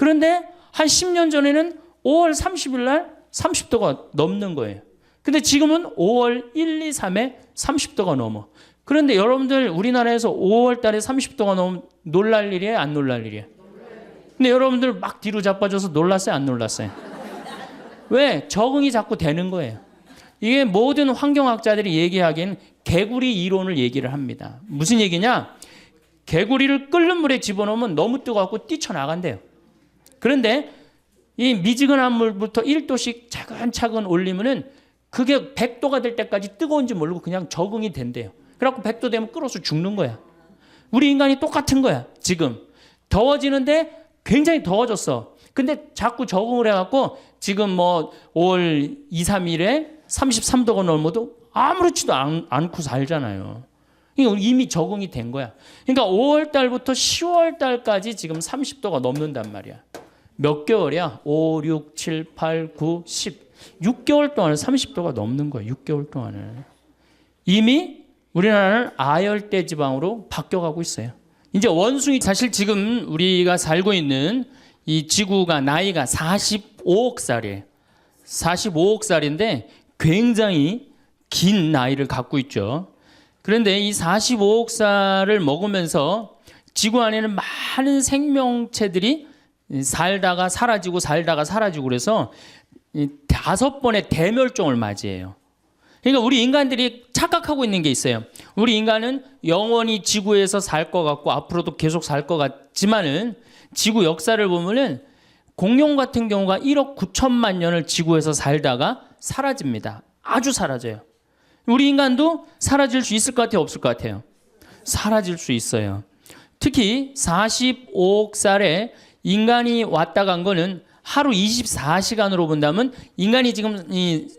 그런데 한 10년 전에는 5월 30일 날 30도가 넘는 거예요. 근데 지금은 5월 1, 2, 3에 30도가 넘어. 그런데 여러분들 우리나라에서 5월 달에 30도가 넘으면 놀랄 일이에요? 안 놀랄 일이에요? 근데 여러분들 막 뒤로 자빠져서 놀랐어요? 안 놀랐어요? 왜? 적응이 자꾸 되는 거예요. 이게 모든 환경학자들이 얘기하기엔 개구리 이론을 얘기를 합니다. 무슨 얘기냐? 개구리를 끓는 물에 집어넣으면 너무 뜨거워서 뛰쳐나간대요. 그런데 이 미지근한 물부터 1도씩 차근차근 올리면은 그게 100도가 될 때까지 뜨거운지 모르고 그냥 적응이 된대요. 그래갖고 100도 되면 끓어서 죽는 거야. 우리 인간이 똑같은 거야. 지금 더워지는데 굉장히 더워졌어. 근데 자꾸 적응을 해갖고 지금 뭐 5월 2, 3일에 33도가 넘어도 아무렇지도 않고 살잖아요. 이미 적응이 된 거야. 그러니까 5월 달부터 10월 달까지 지금 30도가 넘는단 말이야. 몇 개월이야? 5, 6, 7, 8, 9, 10. 6개월 동안에 30도가 넘는 거야. 6개월 동안에. 이미 우리나라는 아열대 지방으로 바뀌어가고 있어요. 이제 원숭이 사실 지금 우리가 살고 있는 이 지구가 나이가 45억 살이에요. 45억 살인데 굉장히 긴 나이를 갖고 있죠. 그런데 이 45억 살을 먹으면서 지구 안에는 많은 생명체들이 살다가 사라지고 살다가 사라지고 그래서 5번의 대멸종을 맞이해요. 그러니까 우리 인간들이 착각하고 있는 게 있어요. 우리 인간은 영원히 지구에서 살 것 같고 앞으로도 계속 살 것 같지만은 지구 역사를 보면은 공룡 같은 경우가 1억 9천만 년을 지구에서 살다가 사라집니다. 아주 사라져요. 우리 인간도 사라질 수 있을 것 같아요? 없을 것 같아요? 사라질 수 있어요. 특히 45억 살에 인간이 왔다 간 거는 하루 24시간으로 본다면 인간이 지금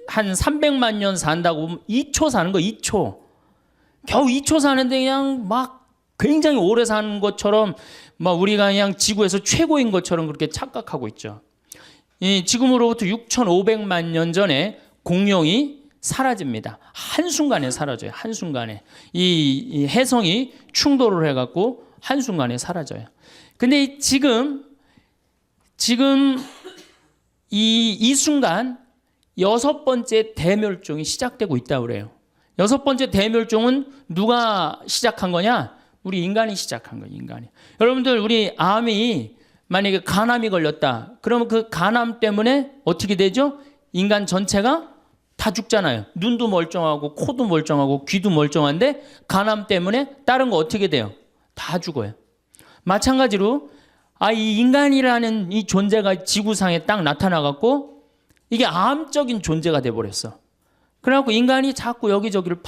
한 300만 년 산다고 보면 2초 사는 거 2초. 겨우 2초 사는데 그냥 막 굉장히 오래 사는 것처럼 막 우리가 그냥 지구에서 최고인 것처럼 그렇게 착각하고 있죠. 지금으로부터 6,500만 년 전에 공룡이 사라집니다. 한순간에 사라져요. 한순간에. 이 해성이 충돌을 해갖고 한순간에 사라져요. 근데 지금 이 순간 6번째 대멸종이 시작되고 있다고 그래요. 6번째 대멸종은 누가 시작한 거냐? 우리 인간이 시작한 거예요. 인간이. 여러분들 우리 암이 만약에 간암이 걸렸다. 그러면 그 간암 때문에 어떻게 되죠? 인간 전체가 다 죽잖아요. 눈도 멀쩡하고 코도 멀쩡하고 귀도 멀쩡한데 간암 때문에 다른 거 어떻게 돼요? 다 죽어요. 마찬가지로 이 인간이라는 이 존재가 지구상에 딱 나타나갖고 이게 암적인 존재가 돼버렸어. 그래갖고 인간이 자꾸 여기저기를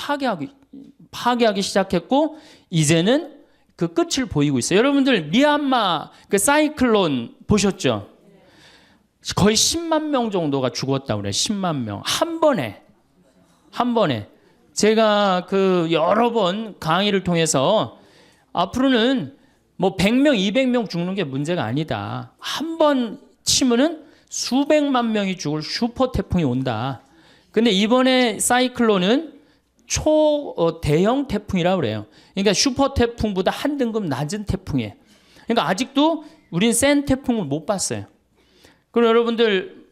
파괴하기 시작했고 이제는 그 끝을 보이고 있어요. 여러분들 미얀마 그 사이클론 보셨죠? 거의 10만 명 정도가 죽었다고 그래요. 10만 명. 한 번에. 제가 그 여러 번 강의를 통해서 앞으로는 뭐 100명, 200명 죽는 게 문제가 아니다. 한 번 치면은 수백만 명이 죽을 슈퍼 태풍이 온다. 근데 이번에 사이클론은 대형 태풍이라고 그래요. 그러니까 슈퍼 태풍보다 한 등급 낮은 태풍이에요. 그러니까 아직도 우린 센 태풍을 못 봤어요. 그럼 여러분들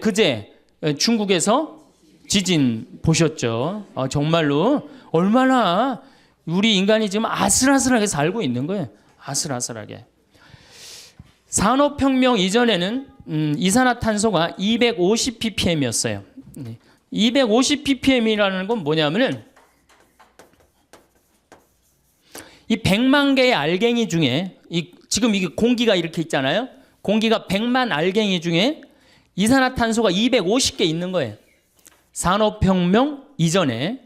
그제 중국에서 지진 보셨죠? 정말로 얼마나 우리 인간이 지금 아슬아슬하게 살고 있는 거예요. 아슬아슬하게. 산업혁명 이전에는 이산화탄소가 250 ppm이었어요. 250 ppm이라는 건 뭐냐면은 이 100만 개의 알갱이 중에 지금 이게 공기가 이렇게 있잖아요. 공기가 100만 알갱이 중에 이산화탄소가 250개 있는 거예요. 산업혁명 이전에.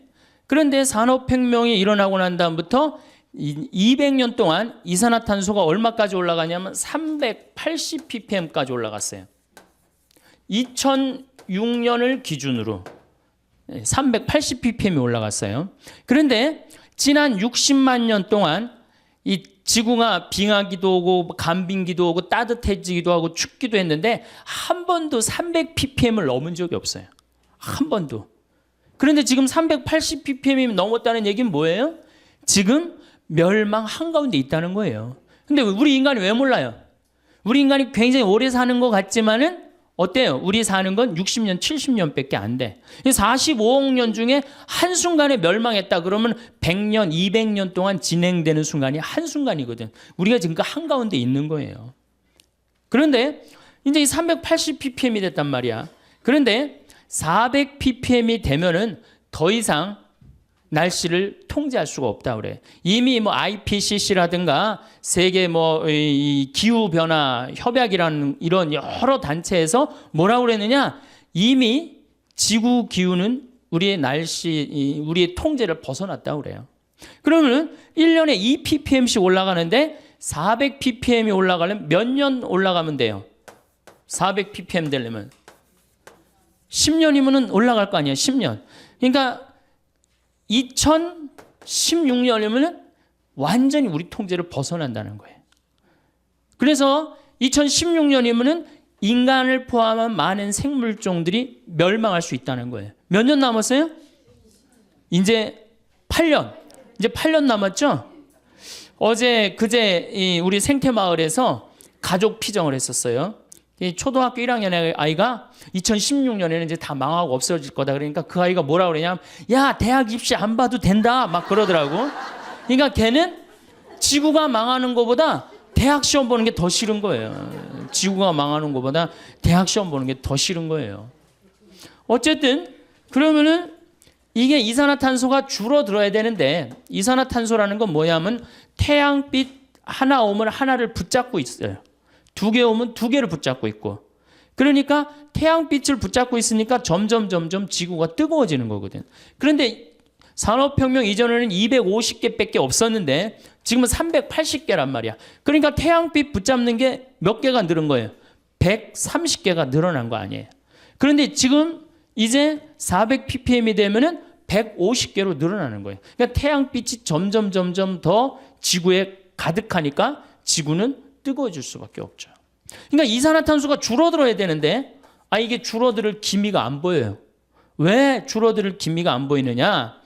그런데 산업혁명이 일어나고 난 다음부터 200년 동안 이산화탄소가 얼마까지 올라가냐면 380 ppm까지 올라갔어요. 2006년을 기준으로 380 ppm이 올라갔어요. 그런데 지난 60만 년 동안 이 지구가 빙하기도 오고 간빙기도 오고 따뜻해지기도 하고 춥기도 했는데 한 번도 300 ppm을 넘은 적이 없어요. 한 번도. 그런데 지금 380 ppm이 넘었다는 얘기는 뭐예요? 지금 멸망 한가운데 있다는 거예요. 근데 우리 인간이 왜 몰라요? 우리 인간이 굉장히 오래 사는 것 같지만은 어때요? 우리 사는 건 60년, 70년밖에 안 돼. 45억 년 중에 한순간에 멸망했다 그러면 100년, 200년 동안 진행되는 순간이 한순간이거든. 우리가 지금 그 한가운데 있는 거예요. 그런데 이제 이 380ppm이 됐단 말이야. 그런데 400ppm이 되면은 더 이상 날씨를 통제할 수가 없다 그래. 이미 뭐 IPCC라든가 세계 이 기후 변화 협약이라는 이런 여러 단체에서 뭐라고 그랬느냐? 이미 지구 기후는 우리의 우리의 통제를 벗어났다고 그래요. 그러면 1년에 2ppm씩 올라가는데 400ppm이 올라가려면 몇 년 올라가면 돼요? 400ppm 되려면 10년이면 올라갈 거 아니야. 10년. 그러니까 2016년이면 완전히 우리 통제를 벗어난다는 거예요. 그래서 2016년이면 인간을 포함한 많은 생물종들이 멸망할 수 있다는 거예요. 몇 년 남았어요? 이제 8년. 이제 8년 남았죠? 그제 우리 생태마을에서 가족 피정을 했었어요. 초등학교 1학년의 아이가 2016년에는 이제 다 망하고 없어질 거다. 그러니까 그 아이가 뭐라 그러냐면, 야, 대학 입시 안 봐도 된다. 막 그러더라고. 그러니까 걔는 지구가 망하는 것보다 대학 시험 보는 게 더 싫은 거예요. 지구가 망하는 것보다 대학 시험 보는 게 더 싫은 거예요. 어쨌든 그러면은 이게 이산화탄소가 줄어들어야 되는데, 이산화탄소라는 건 뭐냐면 태양빛 하나 오면 하나를 붙잡고 있어요. 2개 오면 2개를 붙잡고 있고. 그러니까 태양빛을 붙잡고 있으니까 점점 지구가 뜨거워지는 거거든. 그런데 산업혁명 이전에는 250개밖에 없었는데 지금은 380개란 말이야. 그러니까 태양빛 붙잡는 게 몇 개가 늘은 거예요? 130개가 늘어난 거 아니에요. 그런데 지금 이제 400ppm이 되면은 150개로 늘어나는 거예요. 그러니까 태양빛이 점점 더 지구에 가득하니까 지구는 뜨거워질 수밖에 없죠. 그러니까 이산화탄소가 줄어들어야 되는데 이게 줄어들 기미가 안 보여요. 왜 줄어들 기미가 안 보이느냐?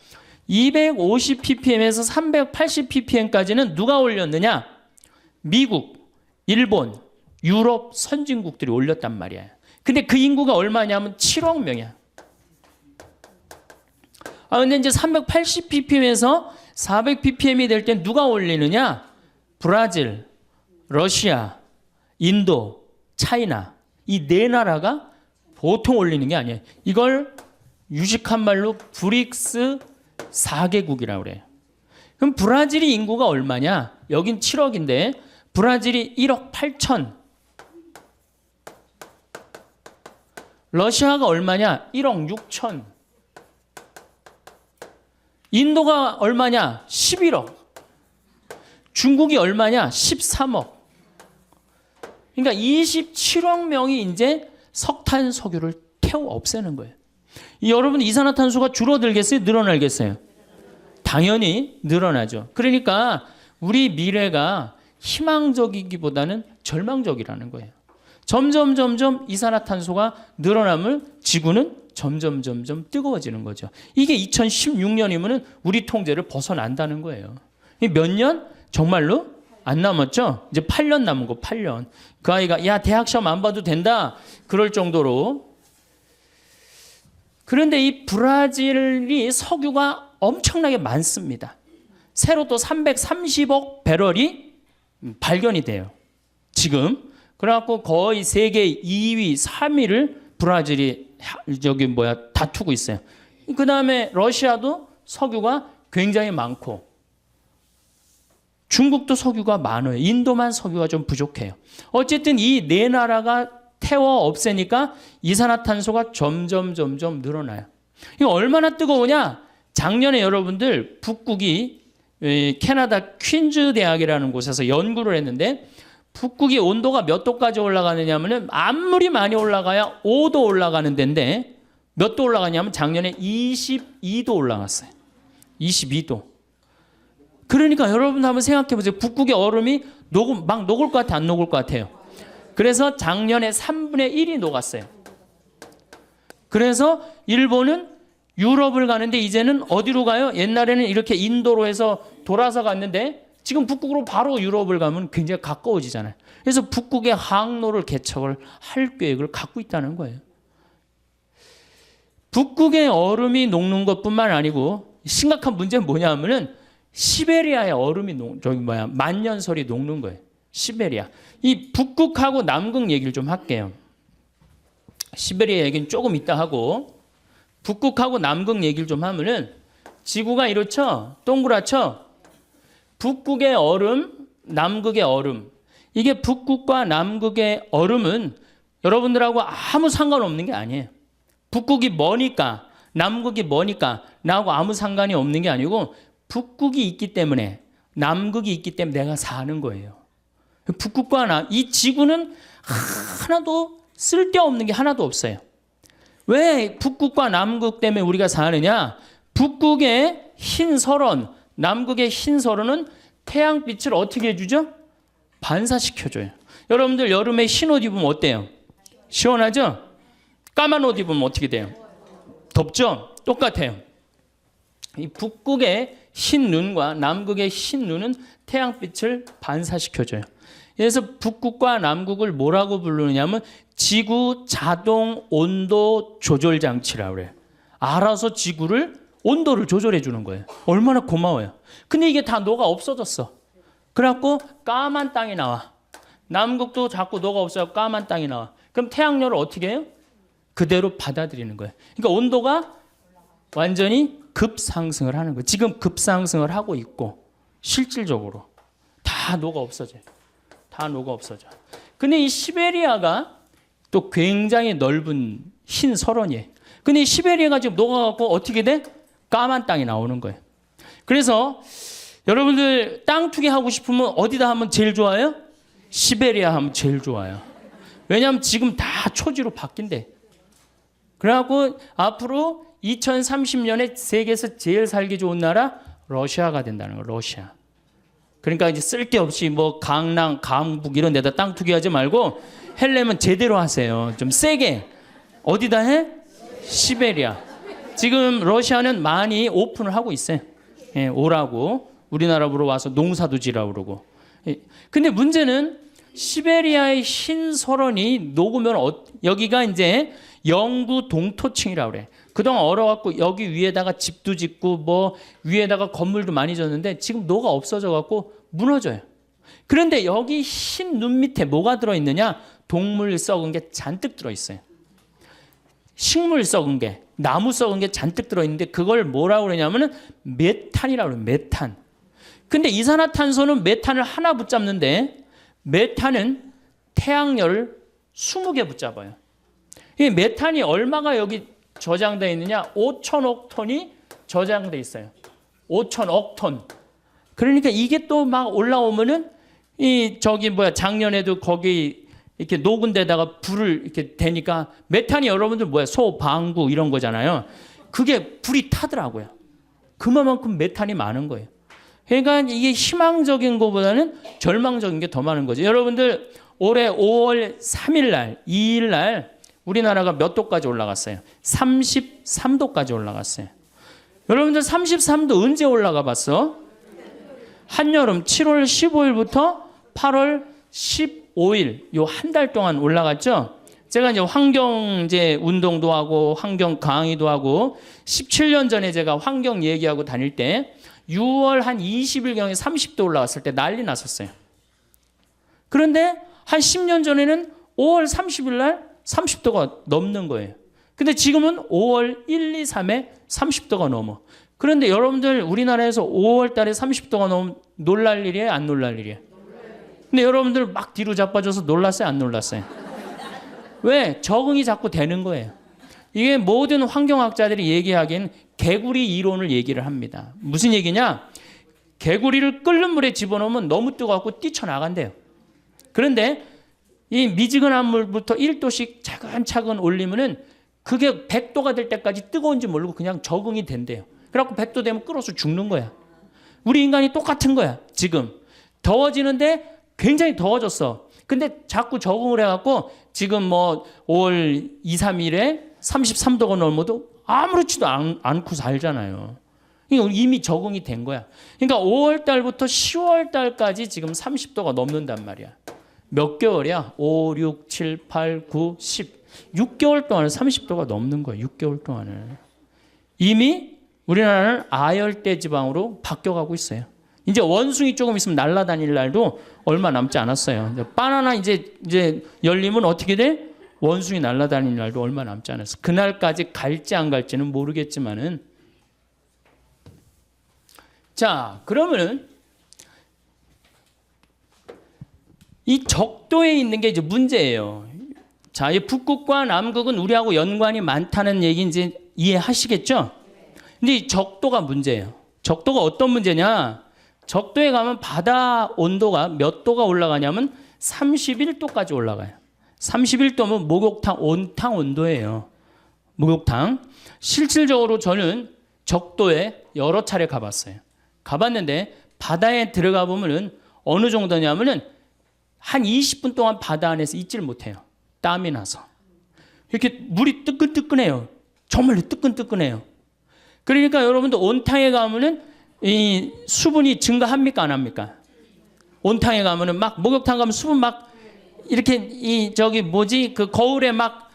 250ppm에서 380ppm까지는 누가 올렸느냐? 미국, 일본, 유럽 선진국들이 올렸단 말이야. 근데 그 인구가 얼마냐면 7억 명이야. 근데 이제 380ppm에서 400ppm이 될 때 누가 올리느냐? 브라질, 러시아, 인도, 차이나, 이 네 나라가 보통 올리는 게 아니에요. 이걸 유식한 말로 브릭스 4개국이라고 그래요. 그럼 브라질이 인구가 얼마냐? 여긴 7억인데 브라질이 1억 8천. 러시아가 얼마냐? 1억 6천. 인도가 얼마냐? 11억. 중국이 얼마냐? 13억. 그러니까 27억 명이 이제 석탄, 석유를 태워 없애는 거예요. 여러분, 이산화탄소가 줄어들겠어요? 늘어나겠어요? 당연히 늘어나죠. 그러니까 우리 미래가 희망적이기보다는 절망적이라는 거예요. 점점 이산화탄소가 늘어나면 지구는 점점 뜨거워지는 거죠. 이게 2016년이면 우리 통제를 벗어난다는 거예요. 몇 년? 정말로 안 남았죠? 이제 8년 남은 거, 8년. 그 아이가, 야, 대학 시험 안 봐도 된다. 그럴 정도로. 그런데 이 브라질이 석유가 엄청나게 많습니다. 새로 또 330억 배럴이 발견이 돼요. 지금. 그래갖고 거의 세계 2위, 3위를 브라질이 다투고 있어요. 그 다음에 러시아도 석유가 굉장히 많고, 중국도 석유가 많아요. 인도만 석유가 좀 부족해요. 어쨌든 이 네 나라가 태워 없애니까 이산화탄소가 점점 늘어나요. 이거 얼마나 뜨거우냐? 작년에 여러분들 북극이 캐나다 퀸즈 대학이라는 곳에서 연구를 했는데 북극의 온도가 몇 도까지 올라가느냐면은 아무리 많이 올라가야 5도 올라가는 데인데 몇 도 올라가냐면 작년에 22도 올라갔어요. 22도. 그러니까 여러분 한번 생각해 보세요. 북극의 얼음이 막 녹을 것 같아, 안 녹을 것 같아요? 그래서 작년에 3분의 1이 녹았어요. 그래서 일본은 유럽을 가는데 이제는 어디로 가요? 옛날에는 이렇게 인도로 해서 돌아서 갔는데 지금 북극으로 바로 유럽을 가면 굉장히 가까워지잖아요. 그래서 북극의 항로를 개척을 할 계획을 갖고 있다는 거예요. 북극의 얼음이 녹는 것뿐만 아니고 심각한 문제는 뭐냐면은 시베리아의 얼음이 만년설이 녹는 거예요. 시베리아. 이 북극하고 남극 얘기를 좀 할게요. 시베리아 얘기는 조금 이따 하고 북극하고 남극 얘기를 좀 하면은 지구가 이렇죠? 동그랗죠? 북극의 얼음, 남극의 얼음. 이게 북극과 남극의 얼음은 여러분들하고 아무 상관없는 게 아니에요. 북극이 머니까 남극이 머니까 나하고 아무 상관이 없는 게 아니고 북극이 있기 때문에 남극이 있기 때문에 내가 사는 거예요. 북극과 이 지구는 하나도 쓸데없는 게 하나도 없어요. 왜 북극과 남극 때문에 우리가 사느냐? 북극의 흰 설원, 남극의 흰 설원은 태양빛을 어떻게 해주죠? 반사시켜줘요. 여러분들 여름에 흰 옷 입으면 어때요? 시원하죠? 까만 옷 입으면 어떻게 돼요? 덥죠? 똑같아요. 이 북극의 흰 눈과 남극의 흰 눈은 태양빛을 반사시켜줘요. 그래서 북극과 남극을 뭐라고 부르느냐면 지구 자동 온도 조절 장치라고 그래요. 알아서 지구를 온도를 조절해 주는 거예요. 얼마나 고마워요. 근데 이게 다 녹아 없어졌어. 그래갖고 까만 땅이 나와. 남극도 자꾸 녹아 없어서 까만 땅이 나와. 그럼 태양열을 어떻게 해요? 그대로 받아들이는 거예요. 그러니까 온도가 완전히 급상승을 하는 거예요. 지금 급상승을 하고 있고 실질적으로 다 녹아 없어져요. 다 녹아 없어져. 근데 이 시베리아가 또 굉장히 넓은 흰 설원이에요. 근데 이 시베리아가 지금 녹아갖고 어떻게 돼? 까만 땅이 나오는 거예요. 그래서 여러분들 땅 투기 하고 싶으면 어디다 하면 제일 좋아요? 시베리아 하면 제일 좋아요. 왜냐하면 지금 다 초지로 바뀐대. 그래갖고 앞으로 2030년에 세계에서 제일 살기 좋은 나라 러시아가 된다는 거예요. 러시아. 그러니까 이제 쓸데없이 뭐 강남, 강북 이런 데다 땅 투기하지 말고 헬려면 제대로 하세요. 좀 세게. 어디다 해? 시베리아. 지금 러시아는 많이 오픈을 하고 있어요. 예, 오라고. 우리나라 보러 와서 농사도 지라고 그러고. 예. 근데 문제는 시베리아의 흰 설원이 녹으면 여기가 이제 영구 동토층이라고 그래. 그동안 얼어갖고 여기 위에다가 집도 짓고 뭐 위에다가 건물도 많이 졌는데 지금 녹아 없어져갖고 무너져요. 그런데 여기 흰 눈 밑에 뭐가 들어있느냐? 동물 썩은 게 잔뜩 들어있어요. 식물 썩은 게, 나무 썩은 게 잔뜩 들어있는데 그걸 뭐라고 그러냐면은 메탄이라고 그래요. 메탄. 근데 이산화탄소는 메탄을 하나 붙잡는데 메탄은 태양열을 20개 붙잡아요. 이 메탄이 얼마가 여기 저장되어 있느냐? 5천억 톤이 저장되어 있어요. 5천억 톤. 그러니까 이게 또 막 올라오면은 작년에도 거기 이렇게 녹은 데다가 불을 이렇게 대니까 메탄이 여러분들 소, 방구 이런 거잖아요. 그게 불이 타더라고요. 그만큼 메탄이 많은 거예요. 그러니까 이게 희망적인 것보다는 절망적인 게 더 많은 거죠. 여러분들 올해 5월 3일 날, 2일 날 우리나라가 몇 도까지 올라갔어요? 33도까지 올라갔어요. 여러분들 33도 언제 올라가 봤어? 한여름 7월 15일부터 8월 15일 요 한 달 동안 올라갔죠. 제가 이제 환경 운동도 하고 환경 강의도 하고 17년 전에 제가 환경 얘기하고 다닐 때 6월 한 20일경에 30도 올라왔을 때 난리 났었어요. 그런데 한 10년 전에는 5월 30일 날 30도가 넘는 거예요. 근데 지금은 5월 1, 2, 3에 30도가 넘어. 그런데 여러분들 우리나라에서 5월 달에 30도가 넘으면 놀랄 일이에요? 안 놀랄 일이에요? 근데 여러분들 막 뒤로 자빠져서 놀랐어요? 안 놀랐어요? 왜? 적응이 자꾸 되는 거예요. 이게 모든 환경학자들이 얘기하기엔 개구리 이론을 얘기를 합니다. 무슨 얘기냐? 개구리를 끓는 물에 집어넣으면 너무 뜨거워서 뛰쳐나간대요. 그런데 이 미지근한 물부터 1도씩 차근차근 올리면은 그게 100도가 될 때까지 뜨거운지 모르고 그냥 적응이 된대요. 그래갖고 100도 되면 끓어서 죽는 거야. 우리 인간이 똑같은 거야. 지금 더워지는데 굉장히 더워졌어. 근데 자꾸 적응을 해갖고 지금 5월 2, 3일에 33도가 넘어도 아무렇지도 않고 살잖아요. 이미 적응이 된 거야. 그러니까 5월 달부터 10월 달까지 지금 30도가 넘는단 말이야. 몇 개월이야? 5, 6, 7, 8, 9, 10. 6개월 동안에 30도가 넘는 거야. 6개월 동안에. 이미 우리나라는 아열대 지방으로 바뀌어가고 있어요. 이제 원숭이 조금 있으면 날아다닐 날도 얼마 남지 않았어요. 바나나 이제 열리면 어떻게 돼? 원숭이 날아다닐 날도 얼마 남지 않았어. 그날까지 갈지 안 갈지는 모르겠지만은. 자, 그러면은 이 적도에 있는 게 이제 문제예요. 자, 이 북극과 남극은 우리하고 연관이 많다는 얘기 이제 이해하시겠죠? 근데 이 적도가 문제예요. 적도가 어떤 문제냐? 적도에 가면 바다 온도가 몇 도가 올라가냐면 31도까지 올라가요. 31도면 목욕탕 온탕 온도예요. 목욕탕. 실질적으로 저는 적도에 여러 차례 가봤어요. 가봤는데 바다에 들어가 보면은 어느 정도냐면은 한 20분 동안 바다 안에서 있질 못해요. 땀이 나서. 이렇게 물이 뜨끈뜨끈해요. 정말로 뜨끈뜨끈해요. 그러니까 여러분도 온탕에 가면은 이 수분이 증가합니까? 안 합니까? 온탕에 가면은 막 목욕탕 가면 수분 막 이렇게 그 거울에 막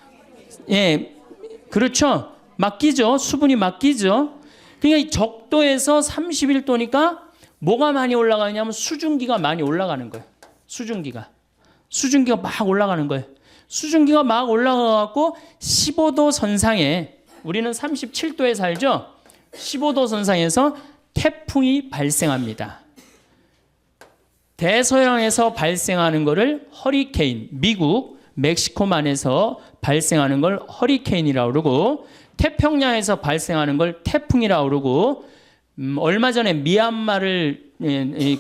그렇죠. 막 끼죠. 수분이 막 끼죠. 그러니까 이 적도에서 31도니까 뭐가 많이 올라가냐면 수증기가 많이 올라가는 거예요. 수증기가 막 올라가는 거예요. 수증기가 막 올라가갖고 15도 선상에 우리는 37도에 살죠. 15도 선상에서 태풍이 발생합니다. 대서양에서 발생하는 것을 허리케인, 미국, 멕시코만에서 발생하는 걸 허리케인이라고 그러고 태평양에서 발생하는 걸 태풍이라고 그러고 얼마 전에 미얀마를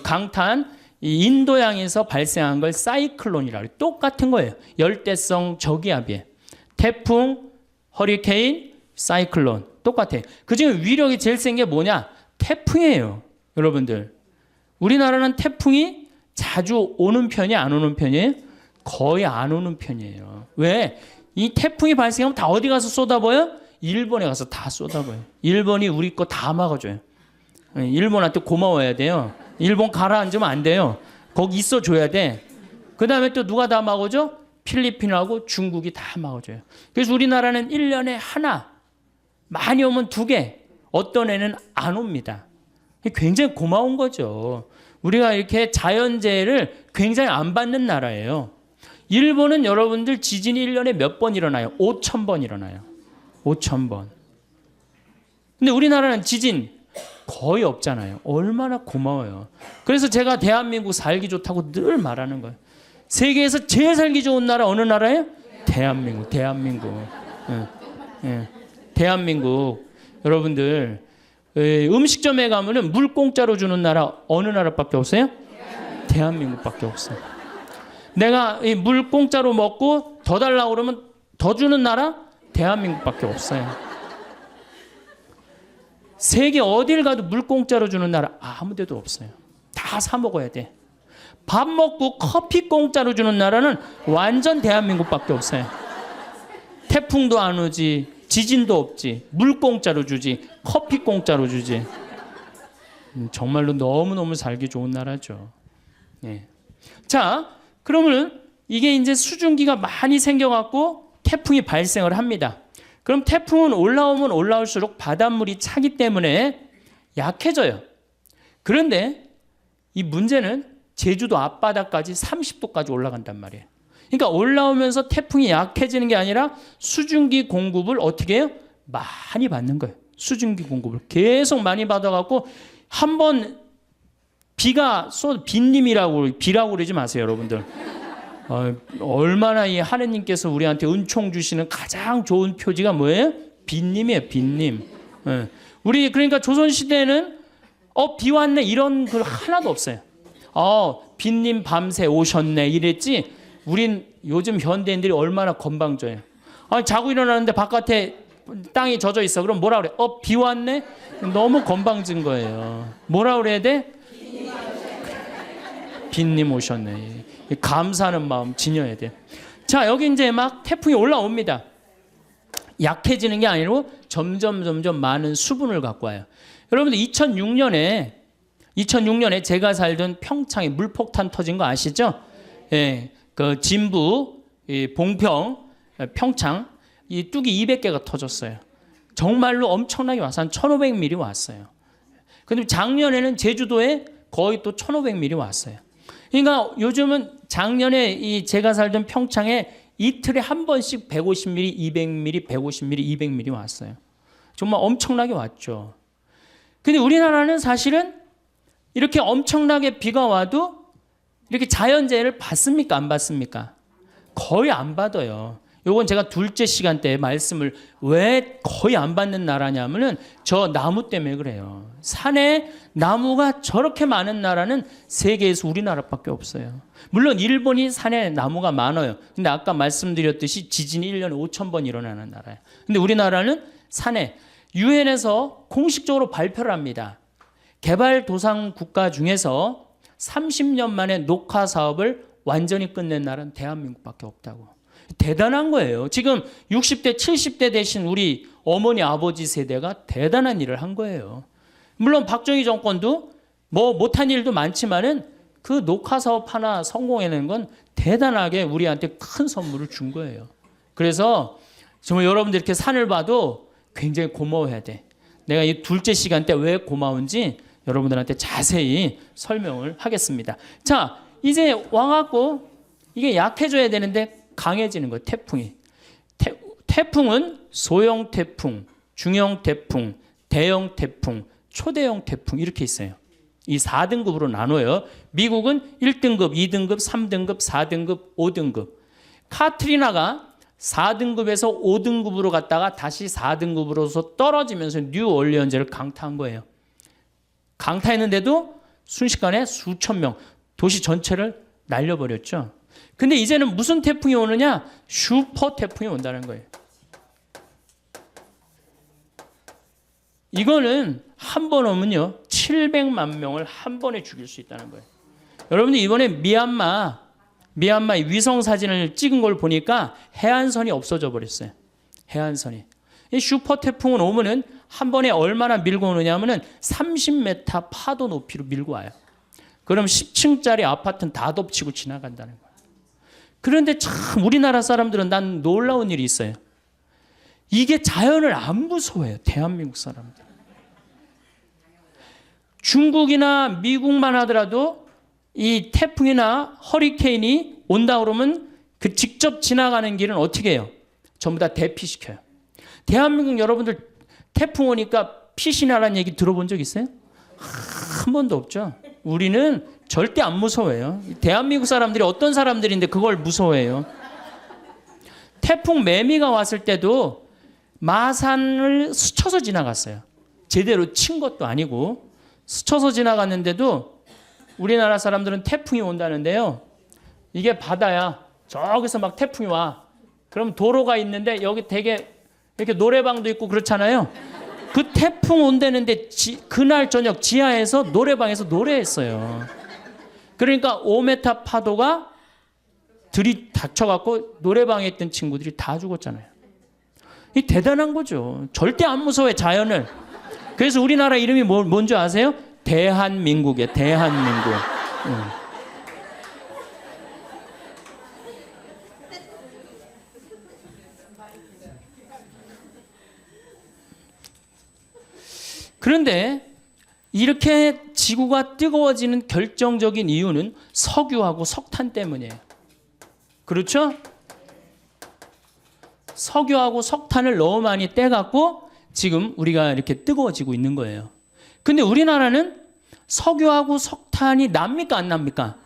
강타한 인도양에서 발생한 걸 사이클론이라고 해요. 똑같은 거예요. 열대성 저기압이에요. 태풍, 허리케인, 사이클론 똑같아요. 그중에 위력이 제일 센 게 뭐냐? 태풍이에요. 여러분들. 우리나라는 태풍이 자주 오는 편이 안 오는 편이에요? 거의 안 오는 편이에요. 왜? 이 태풍이 발생하면 다 어디 가서 쏟아부어요? 일본에 가서 다 쏟아부어요. 일본이 우리 거 다 막아줘요. 일본한테 고마워야 돼요. 일본 가라앉으면 안 돼요. 거기 있어줘야 돼. 그 다음에 또 누가 다 막아줘? 필리핀하고 중국이 다 막아줘요. 그래서 우리나라는 1년에 하나, 많이 오면 2개, 어떤 애는 안 옵니다. 굉장히 고마운 거죠. 우리가 이렇게 자연재해를 굉장히 안 받는 나라예요. 일본은 여러분들 지진이 1년에 몇 번 일어나요? 5,000번 일어나요. 5,000번. 근데 우리나라는 지진 거의 없잖아요. 얼마나 고마워요. 그래서 제가 대한민국 살기 좋다고 늘 말하는 거예요. 세계에서 제일 살기 좋은 나라 어느 나라예요? 대한민국. 대한민국. 여러분들 음식점에 가면은 물 공짜로 주는 나라 어느 나라밖에 없어요? 대한민국밖에 없어요. 내가 이 물 공짜로 먹고 더 달라고 그러면 더 주는 나라? 대한민국밖에 없어요. 세계 어딜 가도 물 공짜로 주는 나라 아무 데도 없어요. 다 사 먹어야 돼. 밥 먹고 커피 공짜로 주는 나라는 완전 대한민국밖에 없어요. 태풍도 안 오지, 지진도 없지, 물 공짜로 주지, 커피 공짜로 주지. 정말로 너무너무 살기 좋은 나라죠. 자, 그러면 이게 이제 수증기가 많이 생겨갖고 태풍이 발생을 합니다. 그럼 태풍은 올라오면 올라올수록 바닷물이 차기 때문에 약해져요. 그런데 이 문제는 제주도 앞바다까지 30도까지 올라간단 말이에요. 그러니까 올라오면서 태풍이 약해지는 게 아니라 수증기 공급을 어떻게 해요? 많이 받는 거예요. 수증기 공급을 계속 많이 받아갖고 한번 비가 빈님이라고 비라고 그러지 마세요, 여러분들. 얼마나 이 하느님께서 우리한테 은총 주시는 가장 좋은 표지가 뭐예요? 빈님이에요, 빈님. 우리 그러니까 조선 시대에는 비 왔네 이런 글 하나도 없어요. 빈님 밤새 오셨네 이랬지. 우린 요즘 현대인들이 얼마나 건방져요. 자고 일어나는데 바깥에 땅이 젖어 있어. 그럼 뭐라 그래? 비 왔네? 너무 건방진 거예요. 뭐라 그래야 돼? 빈님 오셨네. 감사하는 마음 지녀야 돼. 자, 여기 이제 막 태풍이 올라옵니다. 약해지는 게 아니고 점점 많은 수분을 갖고 와요. 여러분들 2006년에 제가 살던 평창에 물폭탄 터진 거 아시죠? 예, 그 진부, 봉평, 평창 이 뚝이 200개가 터졌어요. 정말로 엄청나게 와서 한 1,500mm 왔어요. 근데 작년에는 제주도에 거의 또 1,500mm 왔어요. 그러니까 요즘은 작년에 이 제가 살던 평창에 이틀에 한 번씩 150mm, 200mm, 150mm, 200mm 왔어요. 정말 엄청나게 왔죠. 근데 우리나라는 사실은 이렇게 엄청나게 비가 와도 이렇게 자연재해를 받습니까? 안 받습니까? 거의 안 받아요. 요건 제가 둘째 시간 때 말씀을 왜 거의 안 받는 나라냐면은 저 나무 때문에 그래요. 산에 나무가 저렇게 많은 나라는 세계에서 우리나라밖에 없어요. 물론 일본이 산에 나무가 많아요. 근데 아까 말씀드렸듯이 지진이 1년에 5,000번 일어나는 나라예요. 근데 우리나라는 산에 유엔에서 공식적으로 발표를 합니다. 개발도상 국가 중에서 30년 만에 녹화 사업을 완전히 끝낸 나라는 대한민국밖에 없다고. 대단한 거예요. 지금 60대, 70대 되신 우리 어머니, 아버지 세대가 대단한 일을 한 거예요. 물론 박정희 정권도 뭐 못한 일도 많지만은 그 녹화 사업 하나 성공해낸 건 대단하게 우리한테 큰 선물을 준 거예요. 그래서 정말 여러분들 이렇게 산을 봐도 굉장히 고마워해야 돼. 내가 이 둘째 시간 때 왜 고마운지 여러분들한테 자세히 설명을 하겠습니다. 자, 이제 와갖고 이게 약해져야 되는데 강해지는 거예요. 태풍이. 태풍은 소형 태풍, 중형 태풍, 대형 태풍, 초대형 태풍 이렇게 있어요. 이 4등급으로 나눠요. 미국은 1등급, 2등급, 3등급, 4등급, 5등급. 카트리나가 4등급에서 5등급으로 갔다가 다시 4등급으로서 떨어지면서 뉴올리언즈를 강타한 거예요. 강타했는데도 순식간에 수천 명, 도시 전체를 날려버렸죠. 근데 이제는 무슨 태풍이 오느냐? 슈퍼 태풍이 온다는 거예요. 이거는 한 번 오면요 700만 명을 한 번에 죽일 수 있다는 거예요. 여러분들 이번에 미얀마 위성 사진을 찍은 걸 보니까 해안선이 없어져 버렸어요. 해안선이. 이 슈퍼 태풍은 오면은 한 번에 얼마나 밀고 오느냐면은 30m 파도 높이로 밀고 와요. 그럼 10층짜리 아파트는 다 덮치고 지나간다는 거예요. 그런데 참 우리나라 사람들은 난 놀라운 일이 있어요. 이게 자연을 안 무서워해요. 대한민국 사람들. 중국이나 미국만 하더라도 이 태풍이나 허리케인이 온다 그러면 그 직접 지나가는 길은 어떻게 해요? 전부 다 대피시켜요. 대한민국 여러분들 태풍 오니까 피신하라는 얘기 들어본 적 있어요? 한 번도 없죠. 우리는 절대 안 무서워해요. 대한민국 사람들이 어떤 사람들인데 그걸 무서워해요. 태풍 매미가 왔을 때도 마산을 스쳐서 지나갔어요. 제대로 친 것도 아니고 스쳐서 지나갔는데도 우리나라 사람들은 태풍이 온다는데요. 이게 바다야. 저기서 막 태풍이 와. 그럼 도로가 있는데 여기 되게 이렇게 노래방도 있고 그렇잖아요. 그 태풍 온다는데 그날 저녁 지하에서 노래방에서 노래했어요. 그러니까 5m 파도가 들이닥쳐갖고 노래방에 있던 친구들이 다 죽었잖아요. 이 대단한 거죠. 절대 안 무서워해 자연을. 그래서 우리나라 이름이 뭔지 아세요? 대한민국이에요. 대한민국. 그런데 이렇게 지구가 뜨거워지는 결정적인 이유는 석유하고 석탄 때문이에요. 그렇죠? 석유하고 석탄을 너무 많이 떼갖고 지금 우리가 이렇게 뜨거워지고 있는 거예요. 근데 우리나라는 석유하고 석탄이 납니까? 안 납니까?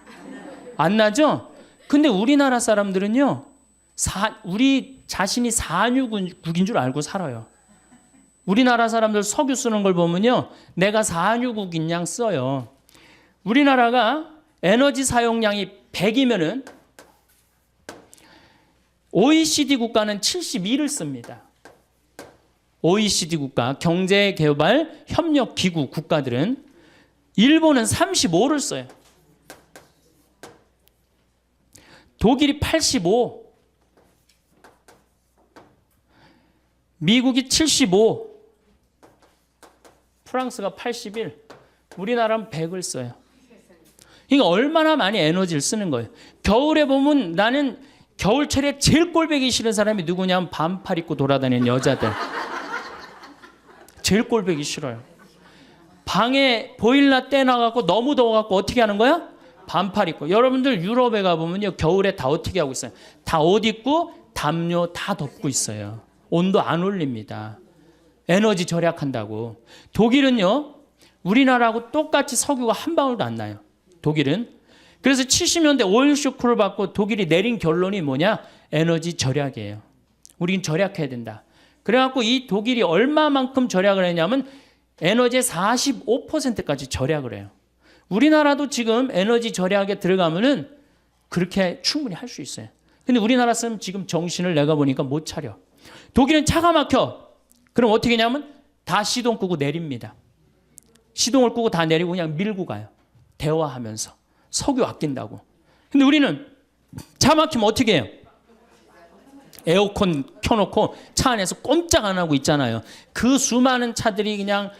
안 나죠? 근데 우리나라 사람들은요, 우리 자신이 산유국인 줄 알고 살아요. 우리나라 사람들 석유 쓰는 걸 보면요, 내가 산유국인 양 써요. 우리나라가 에너지 사용량이 100이면은 OECD 국가는 72를 씁니다. OECD 국가, 경제개발협력기구 국가들은 일본은 35를 써요. 독일이 85, 미국이 75, 프랑스가 81, 우리나라는 100을 써요. 그러니까 얼마나 많이 에너지를 쓰는 거예요. 겨울에 보면 나는 겨울철에 제일 꼴보기 싫은 사람이 누구냐면 반팔 입고 돌아다니는 여자들. 제일 꼴보기 싫어요. 방에 보일러 떼놔갖고 너무 더워갖고 어떻게 하는 거야? 반팔 입고. 여러분들 유럽에 가보면요, 겨울에 다 어떻게 하고 있어요? 다 옷 입고 담요 다 덮고 있어요. 온도 안 올립니다. 에너지 절약한다고. 독일은요, 우리나라하고 똑같이 석유가 한 방울도 안 나요. 독일은. 그래서 70년대 오일 쇼크를 받고 독일이 내린 결론이 뭐냐? 에너지 절약이에요. 우린 절약해야 된다. 그래갖고 이 독일이 얼마만큼 절약을 했냐면 에너지의 45%까지 절약을 해요. 우리나라도 지금 에너지 절약에 들어가면은 그렇게 충분히 할 수 있어요. 근데 우리나라 사람 지금 정신을 내가 보니까 못 차려. 독일은 차가 막혀. 그럼 어떻게 하냐면 다 시동 끄고 내립니다. 시동을 끄고 다 내리고 그냥 밀고 가요. 대화하면서. 석유 아낀다고. 근데 우리는 차 막히면 어떻게 해요? 에어컨 켜놓고 차 안에서 꼼짝 안 하고 있잖아요. 그 수많은 차들이 그냥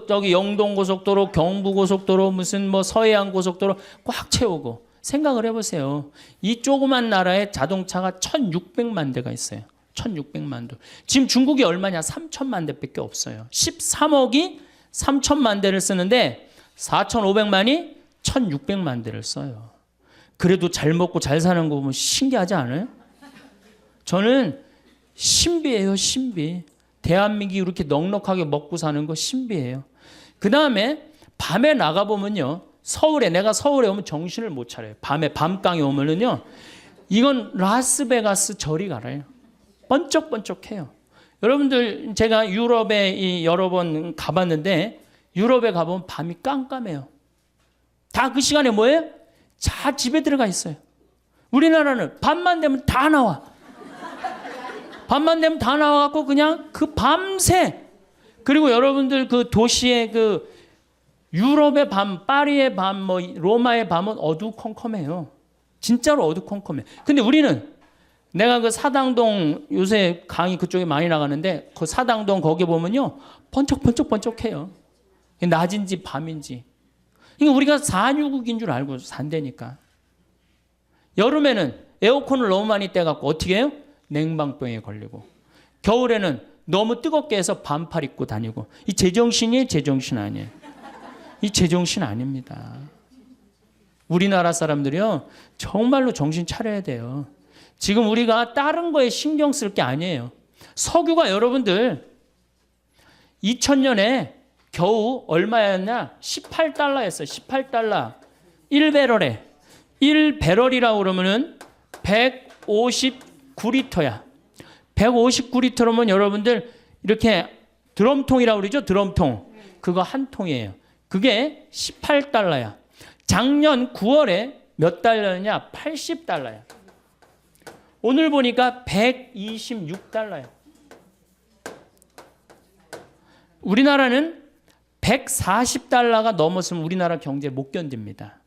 저기 영동고속도로, 경부고속도로, 무슨 뭐 서해안고속도로 꽉 채우고. 생각을 해보세요. 이 조그만 나라에 자동차가 1600만 대가 있어요. 1600만 대. 지금 중국이 얼마냐? 3000만 대밖에 없어요. 13억이 3000만 대를 쓰는데 4500만이 1600만 대를 써요. 그래도 잘 먹고 잘 사는 거 보면 신기하지 않아요? 저는 신비해요, 신비. 대한민국이 이렇게 넉넉하게 먹고 사는 거 신비해요. 그 다음에 밤에 나가보면요. 내가 서울에 오면 정신을 못 차려요. 밤에 밤강에 오면은요. 이건 라스베가스 저리 가라요. 번쩍번쩍해요. 여러분들 제가 유럽에 여러 번 가봤는데 유럽에 가보면 밤이 깜깜해요. 다 그 시간에 뭐예요? 다 집에 들어가 있어요. 우리나라는 밤만 되면 다 나와. 밤만 되면 다 나와갖고 그냥 그 밤새. 그리고 여러분들 그 도시의 그 유럽의 밤, 파리의 밤, 뭐 로마의 밤은 어두컴컴해요. 진짜로 어두컴컴해. 근데 우리는 내가 그 사당동 요새 강의 그쪽에 많이 나가는데 그 사당동 거기 보면요 번쩍번쩍번쩍해요. 낮인지 밤인지. 그러니까 우리가 산유국인 줄 알고 산다니까. 여름에는 에어컨을 너무 많이 떼갖고 어떻게 해요? 냉방병에 걸리고. 겨울에는 너무 뜨겁게 해서 반팔 입고 다니고. 이 제정신이에요? 제정신 아니에요? 이 제정신 아닙니다. 우리나라 사람들이요 정말로 정신 차려야 돼요. 지금 우리가 다른 거에 신경 쓸 게 아니에요. 석유가 여러분들 2000년에 겨우 얼마였냐? 18달러였어요. 18달러. 1배럴에. 1배럴이라고 그러면은 159리터야. 159리터면 여러분들 이렇게 드럼통이라고 그러죠? 드럼통. 그거 한 통이에요. 그게 18달러야. 작년 9월에 몇 달러냐? 80달러야. 오늘 보니까 126달러야. 우리나라는 140달러가 넘었으면 우리나라 경제 못 견딥니다.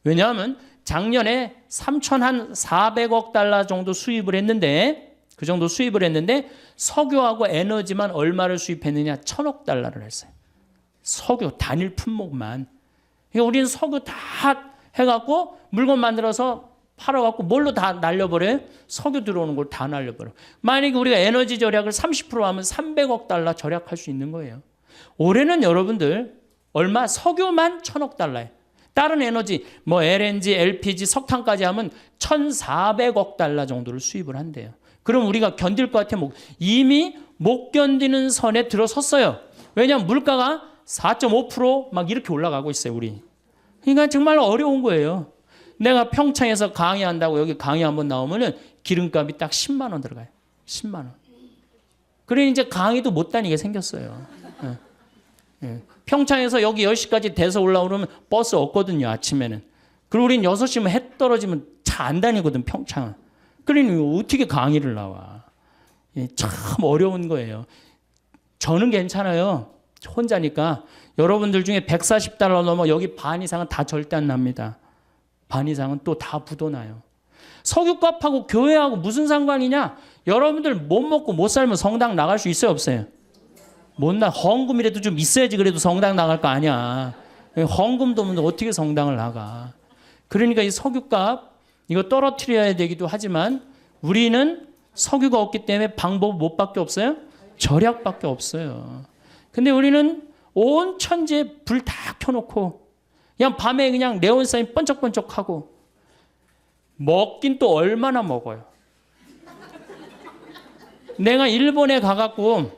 왜냐하면 작년에 3,400억 달러 정도 수입을 했는데 그 정도 수입을 했는데 석유하고 에너지만 얼마를 수입했느냐? 1,000억 달러를 했어요. 석유 단일 품목만. 그러니까 우리는 석유 다 해갖고 물건 만들어서 팔아갖고 뭘로 다 날려버려요? 석유 들어오는 걸 다 날려버려. 만약에 우리가 에너지 절약을 30% 하면 300억 달러 절약할 수 있는 거예요. 올해는 여러분들 얼마? 석유만 1,000억 달러예요. 다른 에너지 뭐 LNG, LPG, 석탄까지 하면 1,400억 달러 정도를 수입을 한대요. 그럼 우리가 견딜 것 같아요? 이미 못 견디는 선에 들어섰어요. 왜냐하면 물가가 4.5% 이렇게 올라가고 있어요, 우리. 그러니까 정말 어려운 거예요. 내가 평창에서 강의한다고 여기 강의 한번 나오면은 기름값이 딱 10만 원 들어가요. 10만 원. 그래 이제 강의도 못 다니게 생겼어요. 예. 예. 평창에서 여기 10시까지 돼서 올라오면 버스 없거든요, 아침에는. 그리고 우린 6시면 해 떨어지면 차 안 다니거든, 평창은. 그러니 어떻게 강의를 나와. 예, 참 어려운 거예요. 저는 괜찮아요. 혼자니까. 여러분들 중에 140달러 넘어 여기 반 이상은 다 절대 안 납니다. 반 이상은 또 다 부도나요. 석유값하고 교회하고 무슨 상관이냐? 여러분들 못 먹고 못 살면 성당 나갈 수 있어요, 없어요? 못나 헌금이라도 좀 있어야지 그래도 성당 나갈 거 아니야. 헌금도 없는데 어떻게 성당을 나가. 그러니까 이 석유값 이거 떨어뜨려야 되기도 하지만 우리는 석유가 없기 때문에 방법 뭐밖에 없어요? 절약밖에 없어요. 근데 우리는 온 천지에 불 다 켜놓고 그냥 밤에 그냥 네온사인 번쩍번쩍하고 먹긴 또 얼마나 먹어요. 내가 일본에 가갖고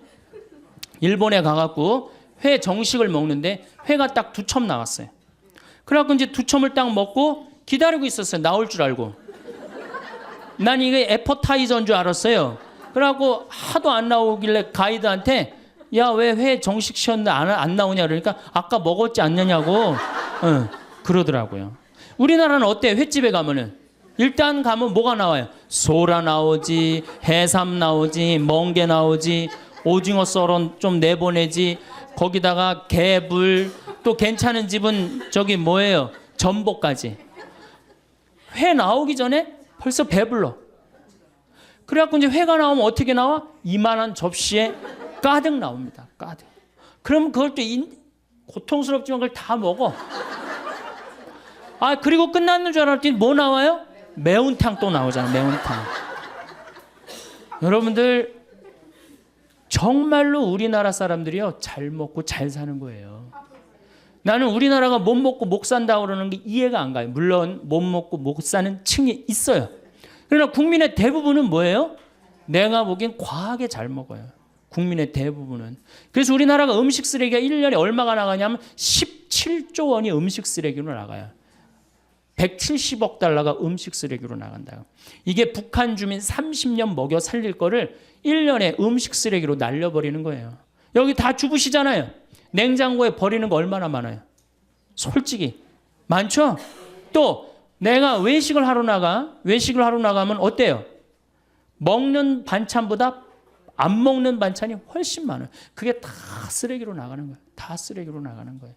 회 정식을 먹는데 회가 딱 2첩 나왔어요. 그래갖고 이제 2첩을 딱 먹고 기다리고 있었어요. 나올 줄 알고. 난 이게 애퍼타이저인 줄 알았어요. 그래갖고 하도 안 나오길래 가이드한테 야, 왜 회 정식 시켰는데 안 나오냐 그러니까 아까 먹었지 않느냐고 그러더라고요. 우리나라는 어때요? 횟집에 가면은 일단 가면 뭐가 나와요? 소라 나오지, 해삼 나오지, 멍게 나오지, 오징어 썰어 좀 내보내지, 거기다가 개불, 또 괜찮은 집은 저기 뭐예요? 전복까지. 회 나오기 전에 벌써 배불러. 그래갖고 이제 회가 나오면 어떻게 나와? 이만한 접시에 가득 나옵니다. 가득. 그럼 그걸 또 고통스럽지만 그걸 다 먹어. 아, 그리고 끝났는 줄 알았더니 뭐 나와요? 매운탕 또 나오잖아. 매운탕. 여러분들 정말로 우리나라 사람들이요 잘 먹고 잘 사는 거예요. 나는 우리나라가 못 먹고 못 산다고 그러는 게 이해가 안 가요. 물론 못 먹고 못 사는 층이 있어요. 그러나 국민의 대부분은 뭐예요? 내가 보기엔 과하게 잘 먹어요. 국민의 대부분은. 그래서 우리나라가 음식 쓰레기가 1년에 얼마가 나가냐면 17조 원이 음식 쓰레기로 나가요. 170억 달러가 음식 쓰레기로 나간다. 이게 북한 주민 30년 먹여 살릴 거를 1년에 음식 쓰레기로 날려버리는 거예요. 여기 다 주부시잖아요. 냉장고에 버리는 거 얼마나 많아요? 솔직히 많죠? 또 내가 외식을 하러 나가면 어때요? 먹는 반찬보다 안 먹는 반찬이 훨씬 많아요. 그게 다 쓰레기로 나가는 거예요. 다 쓰레기로 나가는 거예요.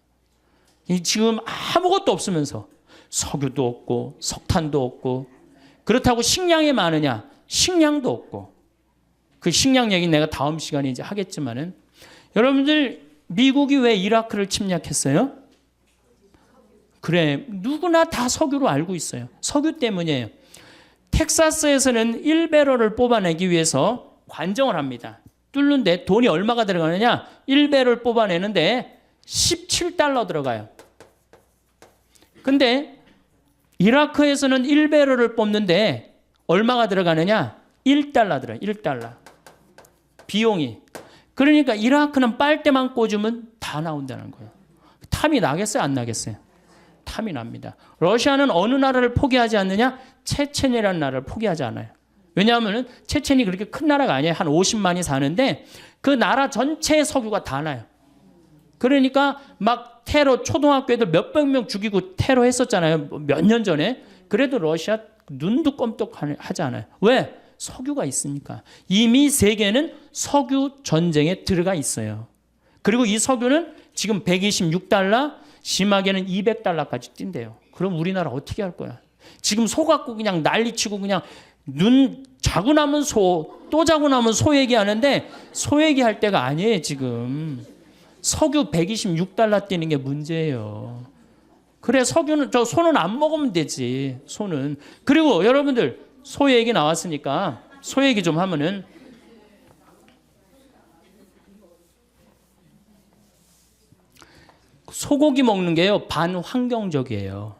지금 아무것도 없으면서 석유도 없고 석탄도 없고 그렇다고 식량이 많으냐? 식량도 없고. 그 식량 얘기는 내가 다음 시간에 이제 하겠지만은 여러분들 미국이 왜 이라크를 침략했어요? 그래, 누구나 다 석유로 알고 있어요. 석유 때문이에요. 텍사스에서는 1배럴을 뽑아내기 위해서 관정을 합니다. 뚫는데 돈이 얼마가 들어가느냐? 1배럴 뽑아내는데 $17 들어가요. 근데 이라크에서는 1배럴을 뽑는데 얼마가 들어가느냐? $1 들어요. $1. 비용이. 그러니까 이라크는 빨대만 꽂으면 다 나온다는 거예요. 탐이 나겠어요? 안 나겠어요? 탐이 납니다. 러시아는 어느 나라를 포기하지 않느냐? 체첸이라는 나라를 포기하지 않아요. 왜냐하면 체첸이 그렇게 큰 나라가 아니에요. 한 50만이 사는데 그 나라 전체의 석유가 다 나요. 그러니까 막 테러, 초등학교 애들 몇백 명 죽이고 테러 했었잖아요. 몇 년 전에. 그래도 러시아 눈도 껌떡하지 않아요. 왜? 석유가 있으니까. 이미 세계는 석유 전쟁에 들어가 있어요. 그리고 이 석유는 지금 $126, 심하게는 $200까지 뛴대요. 그럼 우리나라 어떻게 할 거야? 지금 소 갖고 그냥 난리치고 그냥 눈 자고 나면 소, 또 자고 나면 소 얘기하는데 소 얘기할 때가 아니에요, 지금. 석유 $126 뛰는 게 문제예요. 그래, 석유는, 소는 안 먹으면 되지, 소는. 그리고 여러분들, 소 얘기 나왔으니까 소 얘기 좀 하면은 소고기 먹는 게요, 반환경적이에요.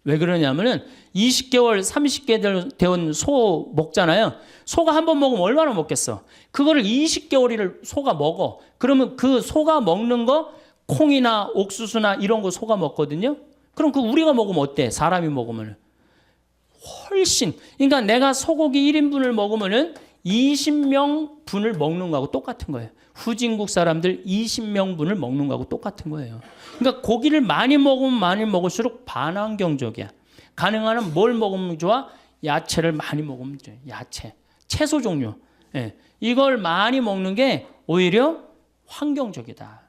왜 그러냐면은 20개월, 30개월 된 소 먹잖아요. 소가 한 번 먹으면 얼마나 먹겠어? 그거를 20개월을 소가 먹어. 그러면 그 소가 먹는 거 콩이나 옥수수나 이런 거 소가 먹거든요. 그럼 그 우리가 먹으면 어때? 사람이 먹으면 훨씬. 그러니까 내가 소고기 1인분을 먹으면은 20명 분을 먹는 거하고 똑같은 거예요. 후진국 사람들 20명분을 먹는 거하고 똑같은 거예요. 그러니까 고기를 많이 먹으면 많이 먹을수록 반환경적이야. 가능한 한 뭘 먹으면 좋아? 야채를 많이 먹으면 좋아요. 야채, 채소 종류. 예. 이걸 많이 먹는 게 오히려 환경적이다.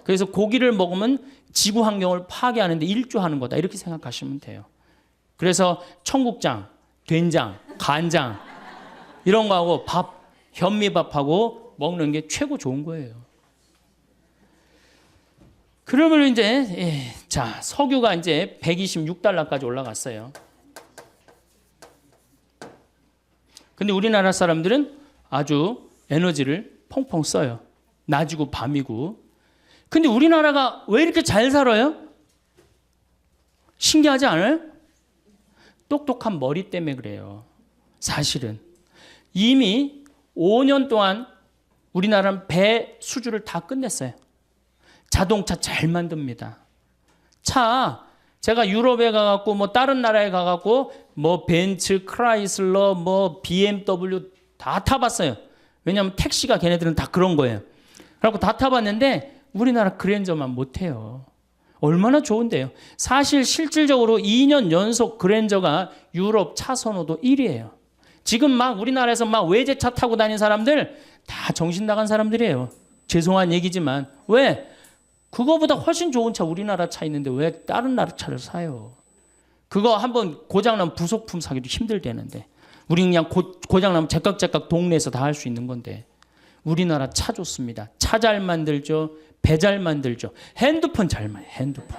그래서 고기를 먹으면 지구 환경을 파괴하는데 일조하는 거다. 이렇게 생각하시면 돼요. 그래서 청국장, 된장, 간장 이런 거하고 밥, 현미밥하고 먹는 게 최고 좋은 거예요. 그러면 이제 자, 석유가 이제 126달러까지 올라갔어요. 근데 우리나라 사람들은 아주 에너지를 펑펑 써요. 낮이고 밤이고. 근데 우리나라가 왜 이렇게 잘 살아요? 신기하지 않아요? 똑똑한 머리 때문에 그래요. 사실은 이미 5년 동안 우리나라는 배 수주를 다 끝냈어요. 자동차 잘 만듭니다. 차 제가 유럽에 가갖고 뭐 다른 나라에 가갖고 뭐 벤츠, 크라이슬러, 뭐 BMW 다 타봤어요. 왜냐하면 택시가 걔네들은 다 그런 거예요. 그래갖고 다 타봤는데 우리나라 그랜저만 못해요. 얼마나 좋은데요. 사실 실질적으로 2년 연속 그랜저가 유럽 차 선호도 1위예요. 지금 막 우리나라에서 막 외제차 타고 다니는 사람들 다 정신 나간 사람들이에요. 죄송한 얘기지만 왜? 그거보다 훨씬 좋은 차 우리나라 차 있는데 왜 다른 나라 차를 사요? 그거 한번 고장나면 부속품 사기도 힘들대는데 우리 그냥 고장나면 제깍제깍 동네에서 다 할 수 있는 건데 우리나라 차 좋습니다. 차 잘 만들죠. 배 잘 만들죠. 핸드폰 잘 만들죠. 핸드폰.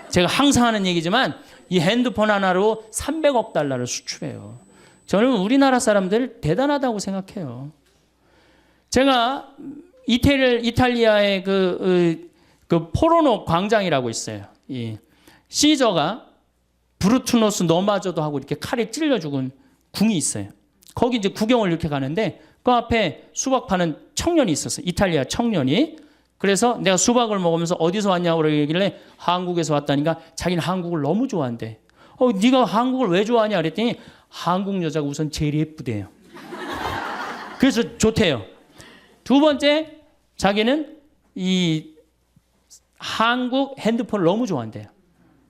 제가 항상 하는 얘기지만 이 핸드폰 하나로 300억 달러를 수출해요. 저는 우리나라 사람들 대단하다고 생각해요. 제가 이탈리아의 그 포로노 광장이라고 있어요. 이 시저가 브루투노스 너마저도 하고 이렇게 칼에 찔려 죽은 궁이 있어요. 거기 이제 구경을 이렇게 가는데 그 앞에 수박 파는 청년이 있었어요. 이탈리아 청년이. 그래서 내가 수박을 먹으면서 어디서 왔냐고 그러길래 한국에서 왔다니까 자기는 한국을 너무 좋아한대. 네가 한국을 왜 좋아하냐 그랬더니 한국 여자가 우선 제일 예쁘대요. 그래서 좋대요. 두 번째 자기는 이 한국 핸드폰을 너무 좋아한대요.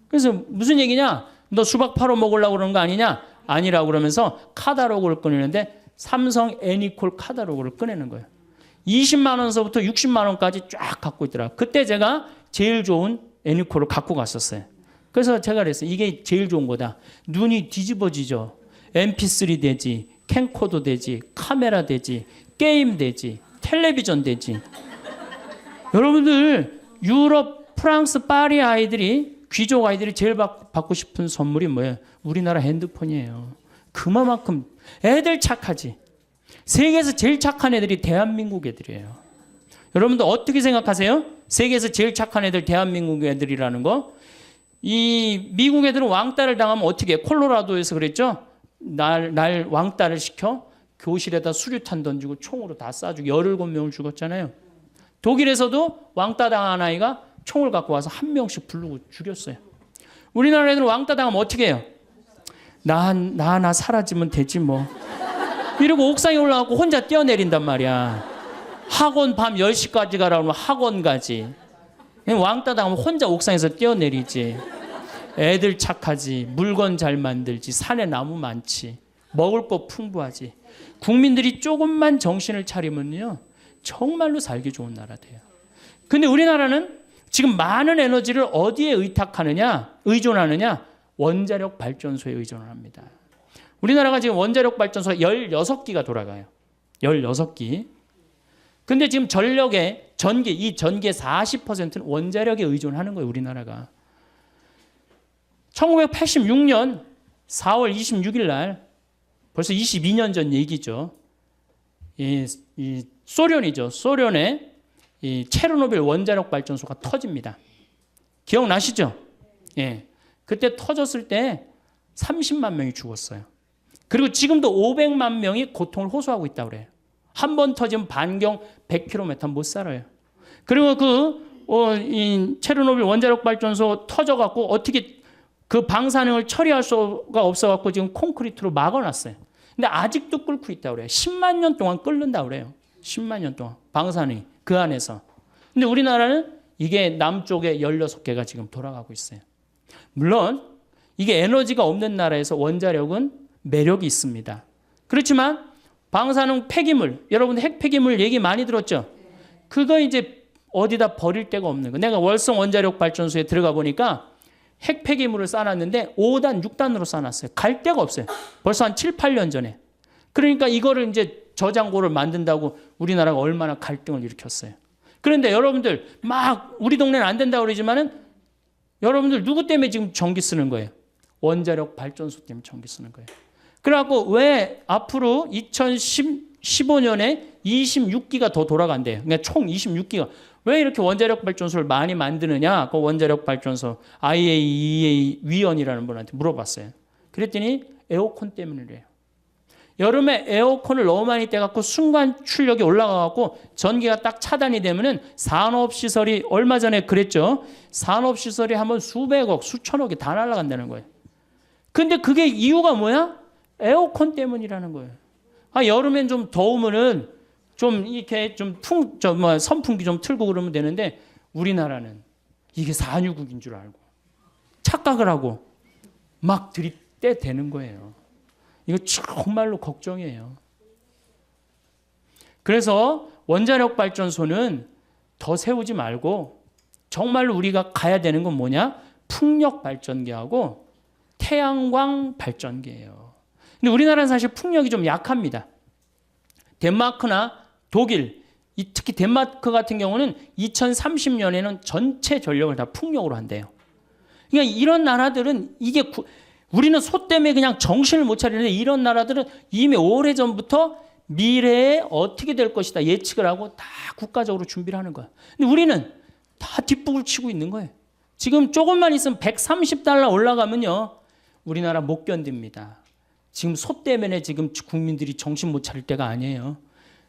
그래서 무슨 얘기냐? 너 수박 파러 먹으려고 그러는 거 아니냐? 아니라고 그러면서 카탈로그를 꺼내는데 삼성 애니콜 카탈로그를 꺼내는 거예요. 20만 원서부터 60만 원까지 쫙 갖고 있더라고요. 그때 제가 제일 좋은 애니콜을 갖고 갔었어요. 그래서 제가 그랬어요. 이게 제일 좋은 거다. 눈이 뒤집어지죠. MP3 되지, 캠코더 되지, 카메라 되지, 게임 되지, 텔레비전 되지. 여러분들 유럽, 프랑스, 파리 아이들이 귀족 아이들이 제일 받고 싶은 선물이 뭐예요? 우리나라 핸드폰이에요. 그만큼 애들 착하지. 세계에서 제일 착한 애들이 대한민국 애들이에요. 여러분들 어떻게 생각하세요? 세계에서 제일 착한 애들 대한민국 애들이라는 거? 이 미국 애들은 왕따를 당하면 어떻게 해? 콜로라도에서 그랬죠? 날 왕따를 시켜 교실에다 수류탄 던지고 총으로 다 쏴주고 17명을 죽었잖아요. 독일에서도 왕따 당한 아이가 총을 갖고 와서 한 명씩 부르고 죽였어요. 우리나라 애들은 왕따 당하면 어떻게 해요? 나 사라지면 되지 뭐. 이러고 옥상에 올라가고 혼자 뛰어내린단 말이야. 학원 밤 10시까지 가라고 하면 학원 가지. 왕따 당하면 혼자 옥상에서 뛰어내리지. 애들 착하지. 물건 잘 만들지. 산에 나무 많지. 먹을 거 풍부하지. 국민들이 조금만 정신을 차리면요. 정말로 살기 좋은 나라 돼요. 근데 우리나라는 지금 많은 에너지를 어디에 의존하느냐? 원자력 발전소에 의존을 합니다. 우리나라가 지금 원자력 발전소가 16기가 돌아가요. 16기. 근데 지금 이 전기의 40%는 원자력에 의존하는 거예요, 우리나라가. 1986년 4월 26일 날 벌써 22년 전 얘기죠. 이 소련이죠. 소련의 이 체르노빌 원자력 발전소가 터집니다. 기억나시죠? 예. 그때 터졌을 때 30만 명이 죽었어요. 그리고 지금도 500만 명이 고통을 호소하고 있다고 그래요. 한 번 터지면 반경 100km 못 살아요. 그리고 이 체르노빌 원자력 발전소 터져갖고 어떻게 그 방사능을 처리할 수가 없어갖고 지금 콘크리트로 막아놨어요. 근데 아직도 끓고 있다고 그래요. 10만 년 동안 끓는다고 그래요. 10만 년 동안 방사능이 그 안에서. 근데 우리나라는 이게 남쪽에 16개가 지금 돌아가고 있어요. 물론 이게 에너지가 없는 나라에서 원자력은 매력이 있습니다. 그렇지만 방사능 폐기물, 여러분 핵 폐기물 얘기 많이 들었죠? 그거 이제 어디다 버릴 데가 없는 거. 내가 월성 원자력 발전소에 들어가 보니까 핵 폐기물을 쌓아놨는데 5단, 6단으로 쌓아놨어요. 갈 데가 없어요. 벌써 한 7, 8년 전에. 그러니까 이거를 이제 저장고를 만든다고 우리나라가 얼마나 갈등을 일으켰어요. 그런데 여러분들 막 우리 동네는 안 된다고 그러지만은 여러분들 누구 때문에 지금 전기 쓰는 거예요? 원자력 발전소 때문에 전기 쓰는 거예요. 그래갖고 왜 앞으로 2015년에 26기가 더 돌아간대요. 그러니까 총 26기가. 왜 이렇게 원자력 발전소를 많이 만드느냐? 그 원자력 발전소 IAEA 위원이라는 분한테 물어봤어요. 그랬더니 에어컨 때문이래요. 여름에 에어컨을 너무 많이 떼갖고 순간 출력이 올라가갖고 전기가 딱 차단이 되면은 산업시설이 얼마 전에 그랬죠. 산업시설이 한번 수백억, 수천억이 다 날아간다는 거예요. 근데 그게 이유가 뭐야? 에어컨 때문이라는 거예요. 아, 여름엔 좀 더우면은 좀 이렇게 선풍기 좀 틀고 그러면 되는데 우리나라는 이게 산유국인 줄 알고 착각을 하고 막 들이대 대는 거예요. 이거 정말로 걱정이에요. 그래서 원자력 발전소는 더 세우지 말고 정말로 우리가 가야 되는 건 뭐냐? 풍력 발전기하고 태양광 발전기예요. 근데 우리나라는 사실 풍력이 좀 약합니다. 덴마크나 독일, 특히 덴마크 같은 경우는 2030년에는 전체 전력을 다 풍력으로 한대요. 그러니까 이런 나라들은 우리는 소 때문에 그냥 정신을 못 차리는데 이런 나라들은 이미 오래전부터 미래에 어떻게 될 것이다 예측을 하고 다 국가적으로 준비를 하는 거야. 근데 우리는 다 뒷북을 치고 있는 거예요. 지금 조금만 있으면 $130 올라가면요. 우리나라 못 견딥니다. 지금 소 때문에 지금 국민들이 정신 못 차릴 때가 아니에요.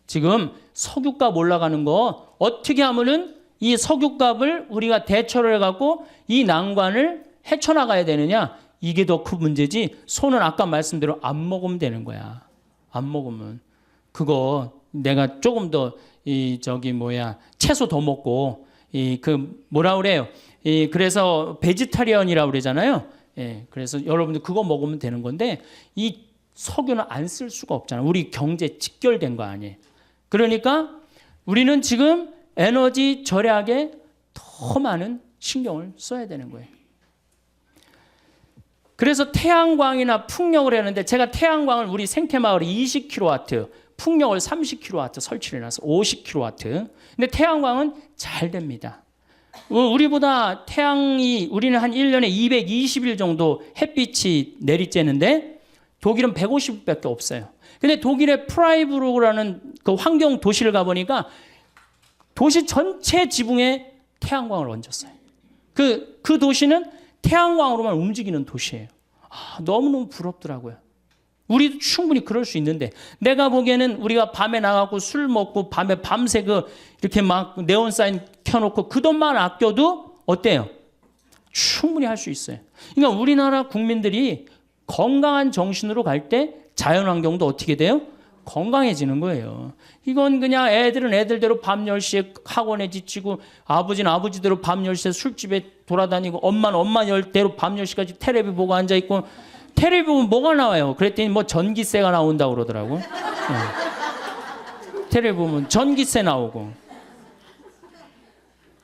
지금 석유값 올라가는 거 어떻게 하면은 이 석유값을 우리가 대처를 해갖고 이 난관을 헤쳐나가야 되느냐. 이게 더 큰 문제지. 소는 아까 말씀대로 안 먹으면 되는 거야. 안 먹으면 그거 내가 조금 더 채소 더 먹고 뭐라 그래요? 그래서 베지타리언이라고 그러잖아요. 예, 그래서 여러분들 그거 먹으면 되는 건데 이 석유는 안 쓸 수가 없잖아요. 우리 경제 직결된 거 아니에요. 그러니까 우리는 지금 에너지 절약에 더 많은 신경을 써야 되는 거예요. 그래서 태양광이나 풍력을 했는데 제가 태양광을 우리 생태마을에 20kW, 풍력을 30kW 설치를 해놨어. 50kW. 근데 태양광은 잘 됩니다. 우리보다 우리는 한 1년에 220일 정도 햇빛이 내리쬐는데 독일은 150일밖에 없어요. 근데 독일의 프라이부르크라는 그 환경 도시를 가보니까 도시 전체 지붕에 태양광을 얹었어요. 그 도시는 태양광으로만 움직이는 도시예요. 너무너무 부럽더라고요. 우리도 충분히 그럴 수 있는데 내가 보기에는 우리가 밤에 나가고 술 먹고 밤에 밤새 이렇게 막 네온사인 켜놓고 그 돈만 아껴도 어때요? 충분히 할 수 있어요. 그러니까 우리나라 국민들이 건강한 정신으로 갈 때 자연환경도 어떻게 돼요? 건강해지는 거예요. 이건 그냥 애들은 애들대로 밤 10시에 학원에 지치고 아버지는 아버지대로 밤 10시에 술집에 돌아다니고 엄마는 엄마대로 밤 10시까지 텔레비 보고 앉아있고 텔레비 보면 뭐가 나와요? 그랬더니 뭐 전기세가 나온다고 그러더라고. 텔레비 보면 전기세 나오고.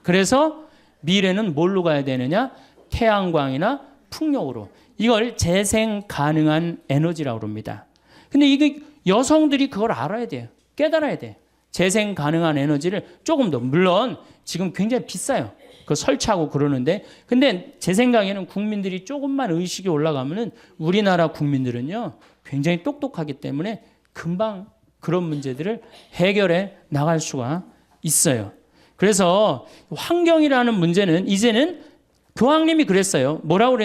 그래서 미래는 뭘로 가야 되느냐? 태양광이나 풍력으로. 이걸 재생 가능한 에너지라고 합니다. 근데 이게 여성들이 그걸 알아야 돼요. 깨달아야 돼. 재생 가능한 에너지를 조금 더, 물론 지금 굉장히 비싸요. 그 설치하고 그러는데, 근데 제 생각에는 국민들이 조금만 의식이 올라가면은 우리나라 국민들은요 굉장히 똑똑하기 때문에 금방 그런 문제들을 해결해 나갈 수가 있어요. 그래서 환경이라는 문제는 이제는 교황님이 그랬어요. 뭐라고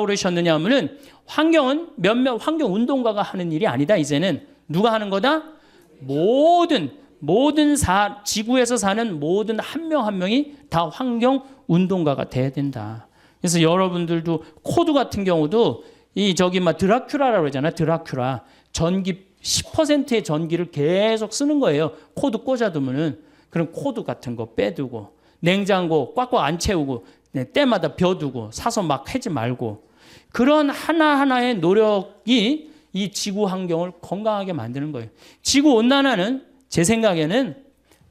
그러셨느냐 하면은 환경은 몇몇 환경 운동가가 하는 일이 아니다. 이제는 누가 하는 거다? 지구에서 사는 모든 한 명 한 명이 다 환경 운동가가 돼야 된다. 그래서 여러분들도 코드 같은 경우도 드라큘라라고 그러잖아요. 드라큘라. 전기 10%의 전기를 계속 쓰는 거예요. 코드 꽂아두면은. 그럼 코드 같은 거 빼두고 냉장고 꽉꽉 안 채우고 때마다 벼두고 사서 막 하지 말고 그런 하나하나의 노력이 이 지구 환경을 건강하게 만드는 거예요. 지구 온난화는 제 생각에는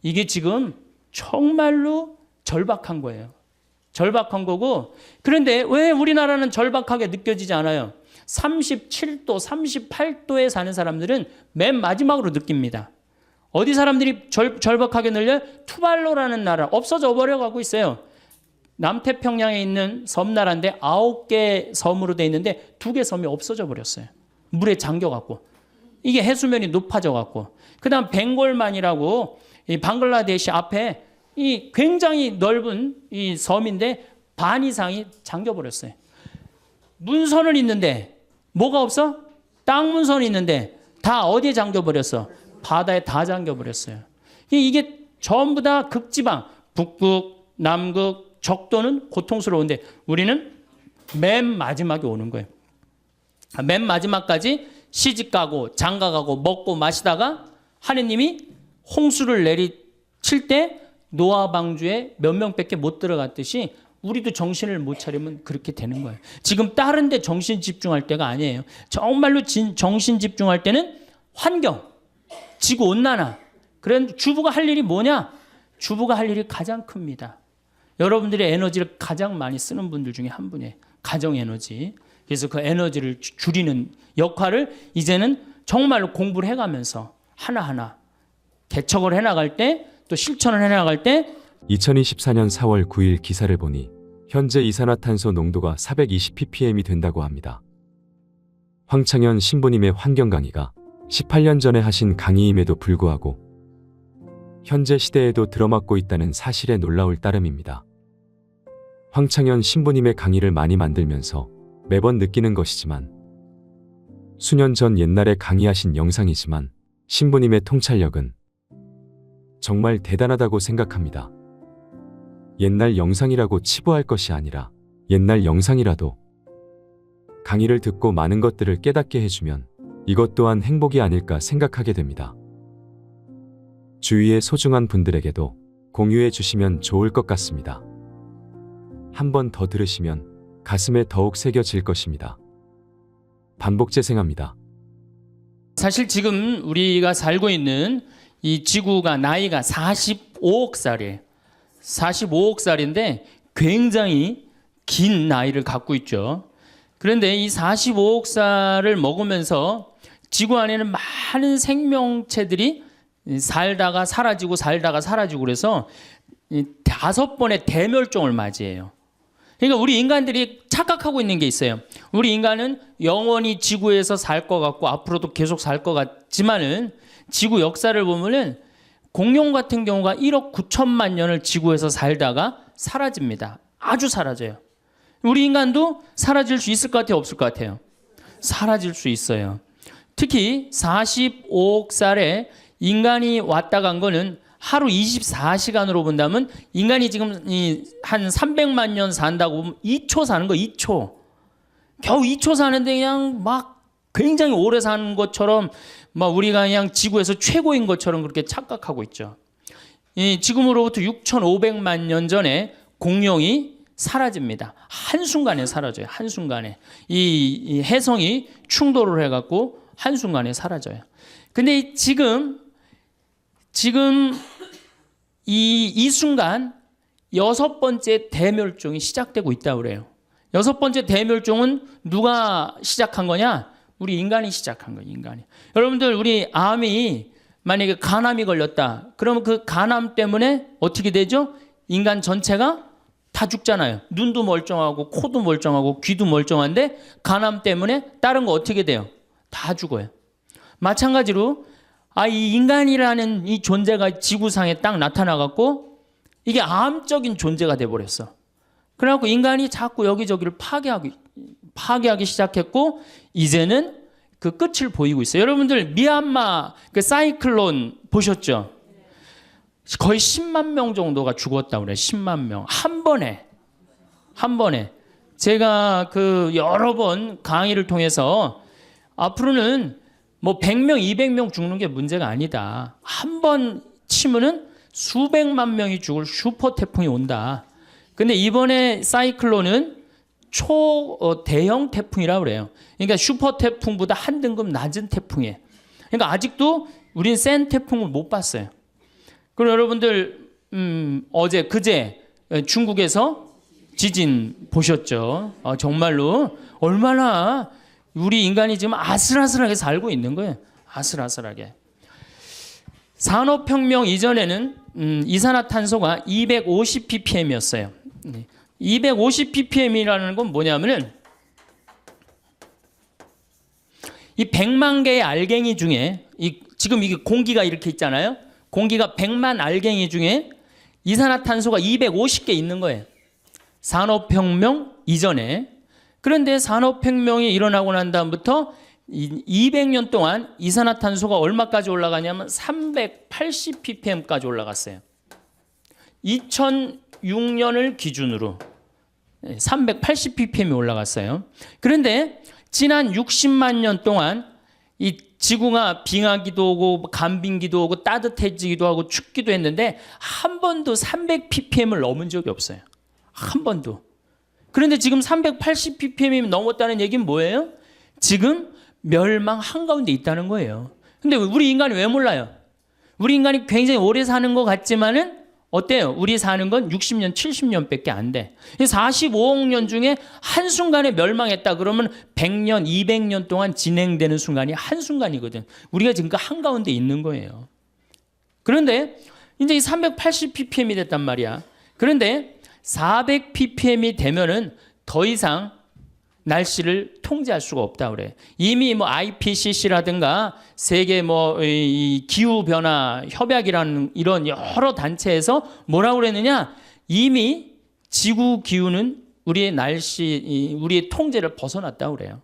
이게 지금 정말로 절박한 거예요. 절박한 거고 그런데 왜 우리나라는 절박하게 느껴지지 않아요? 37도, 38도에 사는 사람들은 맨 마지막으로 느낍니다. 어디 사람들이 절박하게 늘려? 투발로라는 나라 없어져 버려가고 있어요. 남태평양에 있는 섬나라인데 9개 섬으로 돼 있는데 2개 섬이 없어져 버렸어요. 물에 잠겨갖고. 이게 해수면이 높아져갖고. 그 다음 벵골만이라고 이 방글라데시 앞에 이 굉장히 넓은 이 섬인데 반 이상이 잠겨버렸어요. 문선은 있는데 뭐가 없어? 땅 문선이 있는데 다 어디에 잠겨버렸어? 바다에 다 잠겨버렸어요. 이게 전부 다 극지방, 북극, 남극, 적도는 고통스러운데 우리는 맨 마지막에 오는 거예요. 맨 마지막까지 시집가고 장가가고 먹고 마시다가 하느님이 홍수를 내리칠 때 노아 방주에 몇 명밖에 못 들어갔듯이 우리도 정신을 못 차리면 그렇게 되는 거예요. 지금 다른 데 정신 집중할 때가 아니에요. 정말로 정신 집중할 때는 환경, 지구온난화. 그런 주부가 할 일이 뭐냐? 주부가 할 일이 가장 큽니다. 여러분들의 에너지를 가장 많이 쓰는 분들 중에 한 분이에요. 가정에너지. 그래서 그 에너지를 줄이는 역할을 이제는 정말로 공부를 해가면서 하나하나 개척을 해나갈 때 또 실천을 해나갈 때 2024년 4월 9일 기사를 보니 현재 이산화탄소 농도가 420ppm이 된다고 합니다. 황창현 신부님의 환경 강의가 18년 전에 하신 강의임에도 불구하고 현재 시대에도 들어맞고 있다는 사실에 놀라울 따름입니다. 황창현 신부님의 강의를 많이 만들면서 매번 느끼는 것이지만 수년 전 옛날에 강의하신 영상이지만 신부님의 통찰력은 정말 대단하다고 생각합니다. 옛날 영상이라고 치부할 것이 아니라 옛날 영상이라도 강의를 듣고 많은 것들을 깨닫게 해주면 이것 또한 행복이 아닐까 생각하게 됩니다. 주위의 소중한 분들에게도 공유해 주시면 좋을 것 같습니다. 한 번 더 들으시면 가슴에 더욱 새겨질 것입니다. 반복 재생합니다. 사실 지금 우리가 살고 있는 이 지구가 나이가 45억 살이에요. 45억 살인데 굉장히 긴 나이를 갖고 있죠. 그런데 이 45억 살을 먹으면서 지구 안에는 많은 생명체들이 살다가 사라지고 살다가 사라지고 그래서 5번의 대멸종을 맞이해요. 그러니까 우리 인간들이 착각하고 있는 게 있어요. 우리 인간은 영원히 지구에서 살 것 같고 앞으로도 계속 살 것 같지만은 지구 역사를 보면은 공룡 같은 경우가 1억 9천만 년을 지구에서 살다가 사라집니다. 아주 사라져요. 우리 인간도 사라질 수 있을 것 같아요? 없을 것 같아요? 사라질 수 있어요. 특히 45억 살에 인간이 왔다 간 거는 하루 24시간으로 본다면 인간이 지금 한 300만 년 산다고 보면 2초 사는 거 2초. 겨우 2초 사는데 그냥 막 굉장히 오래 사는 것처럼 막 우리가 그냥 지구에서 최고인 것처럼 그렇게 착각하고 있죠. 지금으로부터 6,500만 년 전에 공룡이 사라집니다. 한순간에 사라져요. 한순간에. 이 해성이 충돌을 해갖고 한순간에 사라져요. 근데 지금 이 순간 6번째 대멸종이 시작되고 있다고 그래요. 6번째 대멸종은 누가 시작한 거냐? 우리 인간이 시작한 거예요. 인간이. 여러분들 우리 암이 만약에 간암이 걸렸다. 그러면 그 간암 때문에 어떻게 되죠? 인간 전체가 다 죽잖아요. 눈도 멀쩡하고 코도 멀쩡하고 귀도 멀쩡한데 간암 때문에 다른 거 어떻게 돼요? 다 죽어요. 마찬가지로 이 인간이라는 이 존재가 지구상에 딱 나타나갖고 이게 암적인 존재가 돼버렸어. 그래갖고 인간이 자꾸 여기저기를 파괴하기 시작했고 이제는 그 끝을 보이고 있어요. 여러분들 미얀마 그 사이클론 보셨죠? 거의 10만 명 정도가 죽었다고 그래요. 10만 명. 한 번에. 제가 그 여러 번 강의를 통해서 앞으로는 뭐 100명, 200명 죽는 게 문제가 아니다. 한 번 치면은 수백만 명이 죽을 슈퍼 태풍이 온다. 근데 이번에 사이클론은 대형 태풍이라고 그래요. 그러니까 슈퍼 태풍보다 한 등급 낮은 태풍이에요. 그러니까 아직도 우린 센 태풍을 못 봤어요. 그럼 여러분들 그제 중국에서 지진 보셨죠? 정말로 얼마나 우리 인간이 지금 아슬아슬하게 살고 있는 거예요. 아슬아슬하게. 산업혁명 이전에는 이산화탄소가 250ppm이었어요. 250ppm이라는 건 뭐냐면은 이 100만 개의 알갱이 중에 지금 이게 공기가 이렇게 있잖아요. 공기가 100만 알갱이 중에 이산화탄소가 250개 있는 거예요. 산업혁명 이전에. 그런데 산업혁명이 일어나고 난 다음부터 200년 동안 이산화탄소가 얼마까지 올라가냐면 380ppm까지 올라갔어요. 2006년을 기준으로 380ppm이 올라갔어요. 그런데 지난 60만 년 동안 이 지구가 빙하기도 오고 간빙기도 오고 따뜻해지기도 하고 춥기도 했는데 한 번도 300ppm을 넘은 적이 없어요. 한 번도. 그런데 지금 380ppm이 넘었다는 얘기는 뭐예요? 지금 멸망 한가운데 있다는 거예요. 근데 우리 인간이 왜 몰라요? 우리 인간이 굉장히 오래 사는 것 같지만은 어때요? 우리 사는 건 60년, 70년밖에 안 돼. 45억 년 중에 한순간에 멸망했다 그러면 100년, 200년 동안 진행되는 순간이 한순간이거든. 우리가 지금 그 한가운데 있는 거예요. 그런데 이제 이 380ppm이 됐단 말이야. 그런데 400ppm이 되면은 더 이상 날씨를 통제할 수가 없다 그래. 이미 뭐 IPCC라든가 세계 이 기후 변화 협약이라는 이런 여러 단체에서 뭐라고 그랬느냐? 이미 지구 기후는 우리의 우리의 통제를 벗어났다 그래요.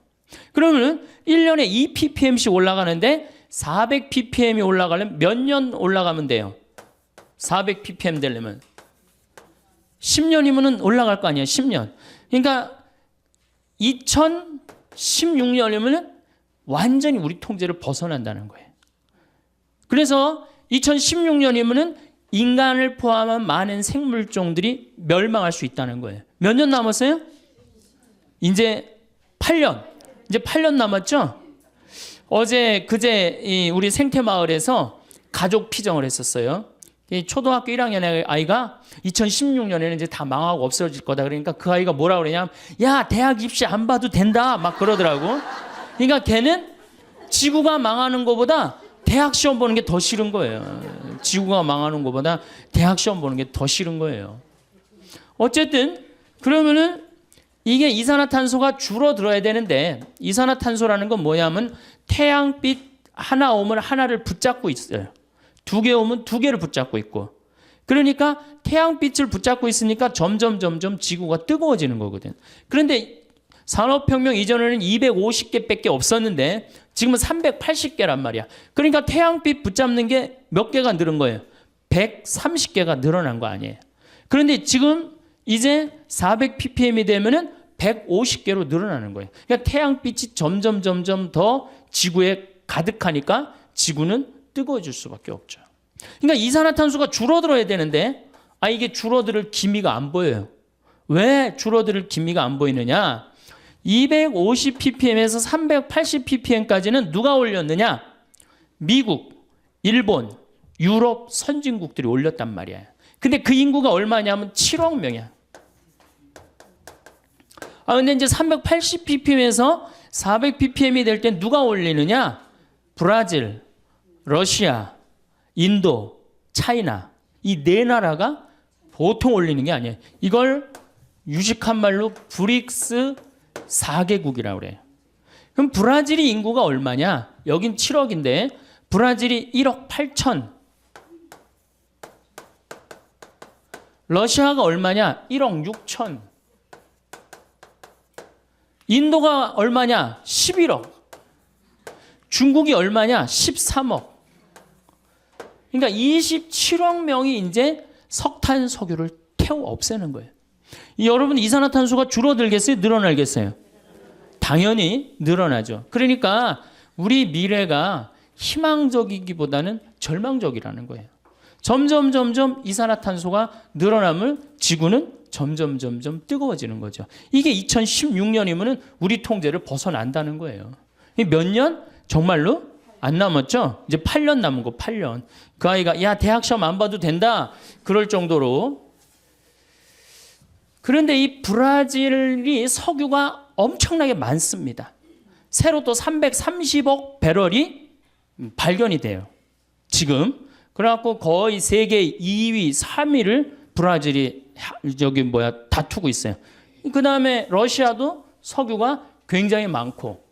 그러면은 1년에 2ppm씩 올라가는데 400ppm이 올라가려면 몇 년 올라가면 돼요? 400ppm 되려면 10년이면은 올라갈 거 아니야. 10년. 그러니까 2016년이면 완전히 우리 통제를 벗어난다는 거예요. 그래서 2016년이면 인간을 포함한 많은 생물종들이 멸망할 수 있다는 거예요. 몇 년 남았어요? 이제 8년. 이제 8년 남았죠? 그제 우리 생태마을에서 가족 피정을 했었어요. 초등학교 1학년의 아이가 2016년에는 이제 다 망하고 없어질 거다. 그러니까 그 아이가 뭐라 그러냐면 야, 대학 입시 안 봐도 된다. 막 그러더라고. 그러니까 걔는 지구가 망하는 것보다 대학 시험 보는 게 더 싫은 거예요. 지구가 망하는 것보다 대학 시험 보는 게 더 싫은 거예요. 어쨌든 그러면은 이게 이산화탄소가 줄어들어야 되는데 이산화탄소라는 건 뭐냐면 태양빛 하나 오면 하나를 붙잡고 있어요. 2개 오면 2개를 붙잡고 있고. 그러니까 태양빛을 붙잡고 있으니까 점점 지구가 뜨거워지는 거거든. 그런데 산업혁명 이전에는 250개밖에 없었는데 지금은 380개란 말이야. 그러니까 태양빛 붙잡는 게 몇 개가 늘은 거예요? 130개가 늘어난 거 아니에요. 그런데 지금 이제 400ppm이 되면은 150개로 늘어나는 거예요. 그러니까 태양빛이 점점 더 지구에 가득하니까 지구는 뜨거워질 수밖에 없죠. 그러니까 이산화탄소가 줄어들어야 되는데 이게 줄어들 기미가 안 보여요. 왜 줄어들 기미가 안 보이느냐? 250ppm에서 380ppm까지는 누가 올렸느냐? 미국, 일본, 유럽 선진국들이 올렸단 말이야. 근데 그 인구가 얼마냐면 7억 명이야. 근데 이제 380ppm에서 400ppm이 될 때 누가 올리느냐? 브라질, 러시아, 인도, 차이나 이 네 나라가 보통 올리는 게 아니에요. 이걸 유식한 말로 브릭스 4개국이라고 그래요. 그럼 브라질이 인구가 얼마냐? 여긴 7억인데 브라질이 1억 8천. 러시아가 얼마냐? 1억 6천. 인도가 얼마냐? 11억. 중국이 얼마냐? 13억. 그러니까 27억 명이 이제 석탄, 석유를 태워 없애는 거예요. 여러분 이산화탄소가 줄어들겠어요? 늘어나겠어요? 당연히 늘어나죠. 그러니까 우리 미래가 희망적이기보다는 절망적이라는 거예요. 점점 이산화탄소가 늘어나면 지구는 점점 뜨거워지는 거죠. 이게 2016년이면 우리 통제를 벗어난다는 거예요. 몇 년? 정말로 안 남았죠? 이제 8년 남은 거 8년. 그 아이가 야, 대학 시험 안 봐도 된다. 그럴 정도로. 그런데 이 브라질이 석유가 엄청나게 많습니다. 새로 또 330억 배럴이 발견이 돼요. 지금. 그래갖고 거의 세계 2위, 3위를 브라질이 다투고 있어요. 그 다음에 러시아도 석유가 굉장히 많고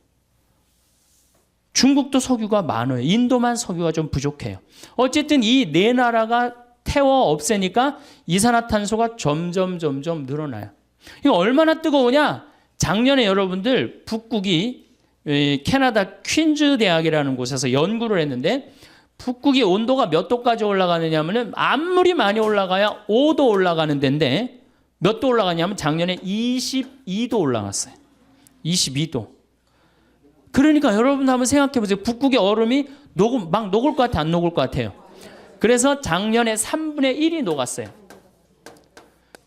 중국도 석유가 많아요. 인도만 석유가 좀 부족해요. 어쨌든 이 네 나라가 태워 없애니까 이산화탄소가 점점 늘어나요. 이거 얼마나 뜨거우냐? 작년에 여러분들 북극이 캐나다 퀸즈 대학이라는 곳에서 연구를 했는데 북극이 온도가 몇 도까지 올라가느냐면은 아무리 많이 올라가야 5도 올라가는 데인데 몇 도 올라가냐면 작년에 22도 올라갔어요. 22도. 그러니까 여러분 한번 생각해 보세요. 북극의 얼음이 막 녹을 것 같아, 안 녹을 것 같아요? 그래서 작년에 3분의 1이 녹았어요.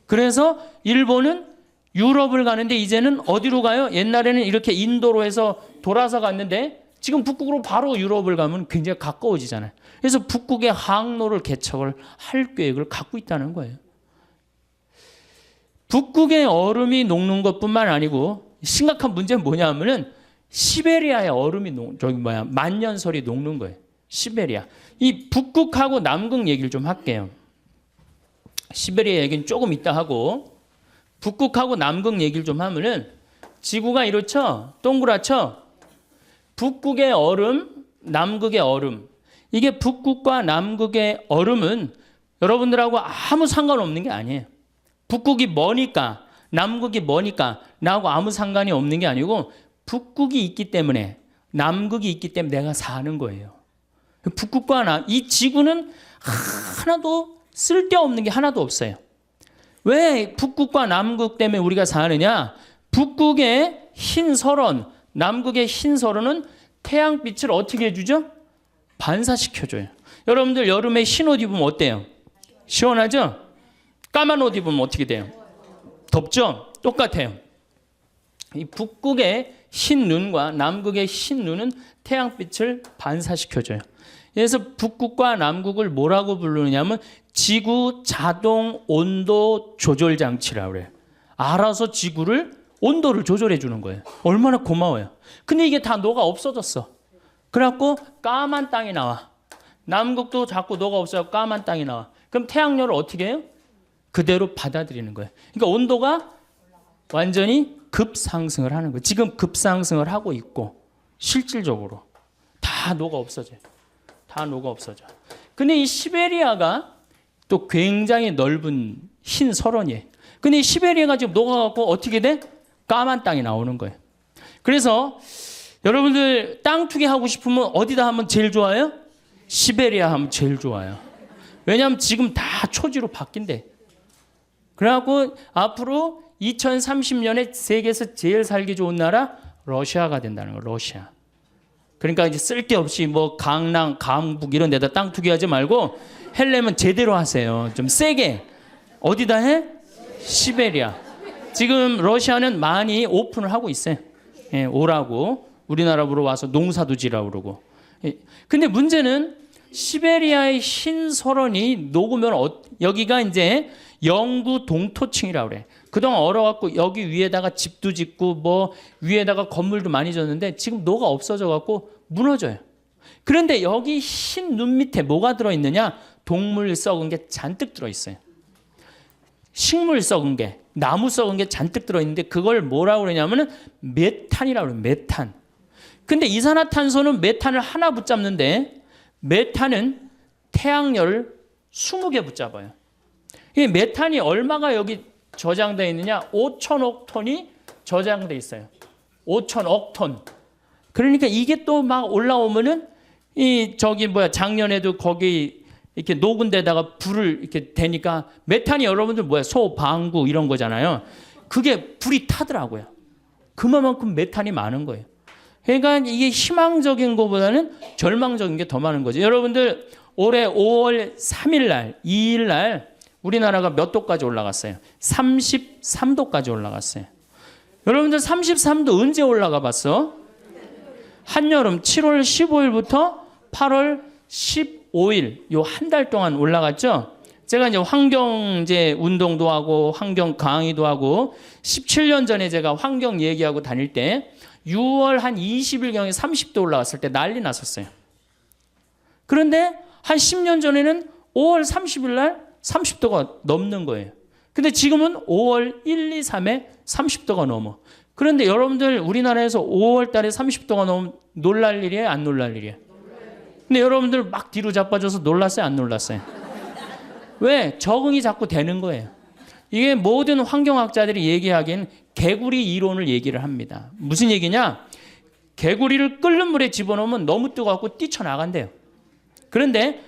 그래서 일본은 유럽을 가는데 이제는 어디로 가요? 옛날에는 이렇게 인도로 해서 돌아서 갔는데 지금 북극으로 바로 유럽을 가면 굉장히 가까워지잖아요. 그래서 북극의 항로를 개척을 할 계획을 갖고 있다는 거예요. 북극의 얼음이 녹는 것뿐만 아니고 심각한 문제는 뭐냐면은 시베리아의 얼음이 만년설이 녹는 거예요. 시베리아. 이 북극하고 남극 얘기를 좀 할게요. 시베리아 얘기는 조금 이따 하고 북극하고 남극 얘기를 좀 하면은 지구가 이렇죠? 동그랗죠? 북극의 얼음, 남극의 얼음. 이게 북극과 남극의 얼음은 여러분들하고 아무 상관없는 게 아니에요. 북극이 머니까 남극이 머니까 나하고 아무 상관이 없는 게 아니고 북극이 있기 때문에 남극이 있기 때문에 내가 사는 거예요. 북극과 이 지구는 하나도 쓸데없는 게 하나도 없어요. 왜 북극과 남극 때문에 우리가 사느냐? 북극의 흰 설원, 남극의 흰 설원은 태양빛을 어떻게 해주죠? 반사시켜줘요. 여러분들 여름에 흰 옷 입으면 어때요? 시원하죠? 까만 옷 입으면 어떻게 돼요? 덥죠? 똑같아요. 이 북극의 흰 눈과 남극의 흰 눈은 태양빛을 반사시켜줘요. 그래서 북극과 남극을 뭐라고 부르느냐면 지구 자동 온도 조절 장치라고 그래요. 알아서 지구를 온도를 조절해 주는 거예요. 얼마나 고마워요. 근데 이게 다 녹아 없어졌어. 그래갖고 까만 땅이 나와. 남극도 자꾸 녹아 없어서 까만 땅이 나와. 그럼 태양열을 어떻게 해요? 그대로 받아들이는 거예요. 그러니까 온도가 완전히 급상승을 하는 거예요. 지금 급상승을 하고 있고 실질적으로 다 녹아 없어져요. 다 녹아 없어져. 근데 이 시베리아가 또 굉장히 넓은 흰 설원이에요. 근데 이 시베리아가 지금 녹아갖고 어떻게 돼? 까만 땅이 나오는 거예요. 그래서 여러분들 땅 투기 하고 싶으면 어디다 하면 제일 좋아요? 시베리아 하면 제일 좋아요. 왜냐하면 지금 다 초지로 바뀐대. 그래갖고 앞으로 2030년에 세계에서 제일 살기 좋은 나라 러시아가 된다는 거예요. 러시아. 그러니까 이제 쓸데없이 뭐 강남, 강북 이런 데다 땅 투기하지 말고 헬려면 제대로 하세요. 좀 세게. 어디다 해? 시베리아. 지금 러시아는 많이 오픈을 하고 있어요. 예, 오라고. 우리나라로 와서 농사도 지라고 그러고. 예. 근데 문제는 시베리아의 흰 설원이 녹으면 여기가 이제 영구 동토층이라고 그래. 그동안 얼어갖고 여기 위에다가 집도 짓고 뭐 위에다가 건물도 많이 졌는데 지금 녹아 없어져갖고 무너져요. 그런데 여기 흰 눈 밑에 뭐가 들어있느냐? 동물 썩은 게 잔뜩 들어있어요. 식물 썩은 게, 나무 썩은 게 잔뜩 들어있는데 그걸 뭐라고 그러냐면은 메탄이라고 그래요. 메탄. 근데 이산화탄소는 메탄을 하나 붙잡는데 메탄은 태양열을 20개 붙잡아요. 이 메탄이 얼마가 여기 저장되어 있느냐? 5천억 톤이 저장되어 있어요. 5천억 톤. 그러니까 이게 또 막 올라오면은 작년에도 거기 이렇게 녹은 데다가 불을 이렇게 대니까 메탄이 여러분들 소, 방구 이런 거잖아요. 그게 불이 타더라고요. 그만큼 메탄이 많은 거예요. 그러니까 이게 희망적인 것보다는 절망적인 게 더 많은 거죠. 여러분들 올해 5월 3일 날, 2일 날 우리나라가 몇 도까지 올라갔어요? 33도까지 올라갔어요. 여러분들 33도 언제 올라가 봤어? 한여름 7월 15일부터 8월 15일 요 한 달 동안 올라갔죠. 제가 이제 환경 운동도 하고 환경 강의도 하고 17년 전에 제가 환경 얘기하고 다닐 때 6월 한 20일경에 30도 올라갔을 때 난리 났었어요. 그런데 한 10년 전에는 5월 30일 날 30도가 넘는 거예요. 근데 지금은 5월 1, 2, 3에 30도가 넘어. 그런데 여러분들 우리나라에서 5월 달에 30도가 넘으면 놀랄 일이에요? 안 놀랄 일이에요? 근데 여러분들 막 뒤로 자빠져서 놀랐어요? 안 놀랐어요? 왜? 적응이 자꾸 되는 거예요. 이게 모든 환경학자들이 얘기하기엔 개구리 이론을 얘기를 합니다. 무슨 얘기냐? 개구리를 끓는 물에 집어넣으면 너무 뜨거워서 뛰쳐나간대요. 그런데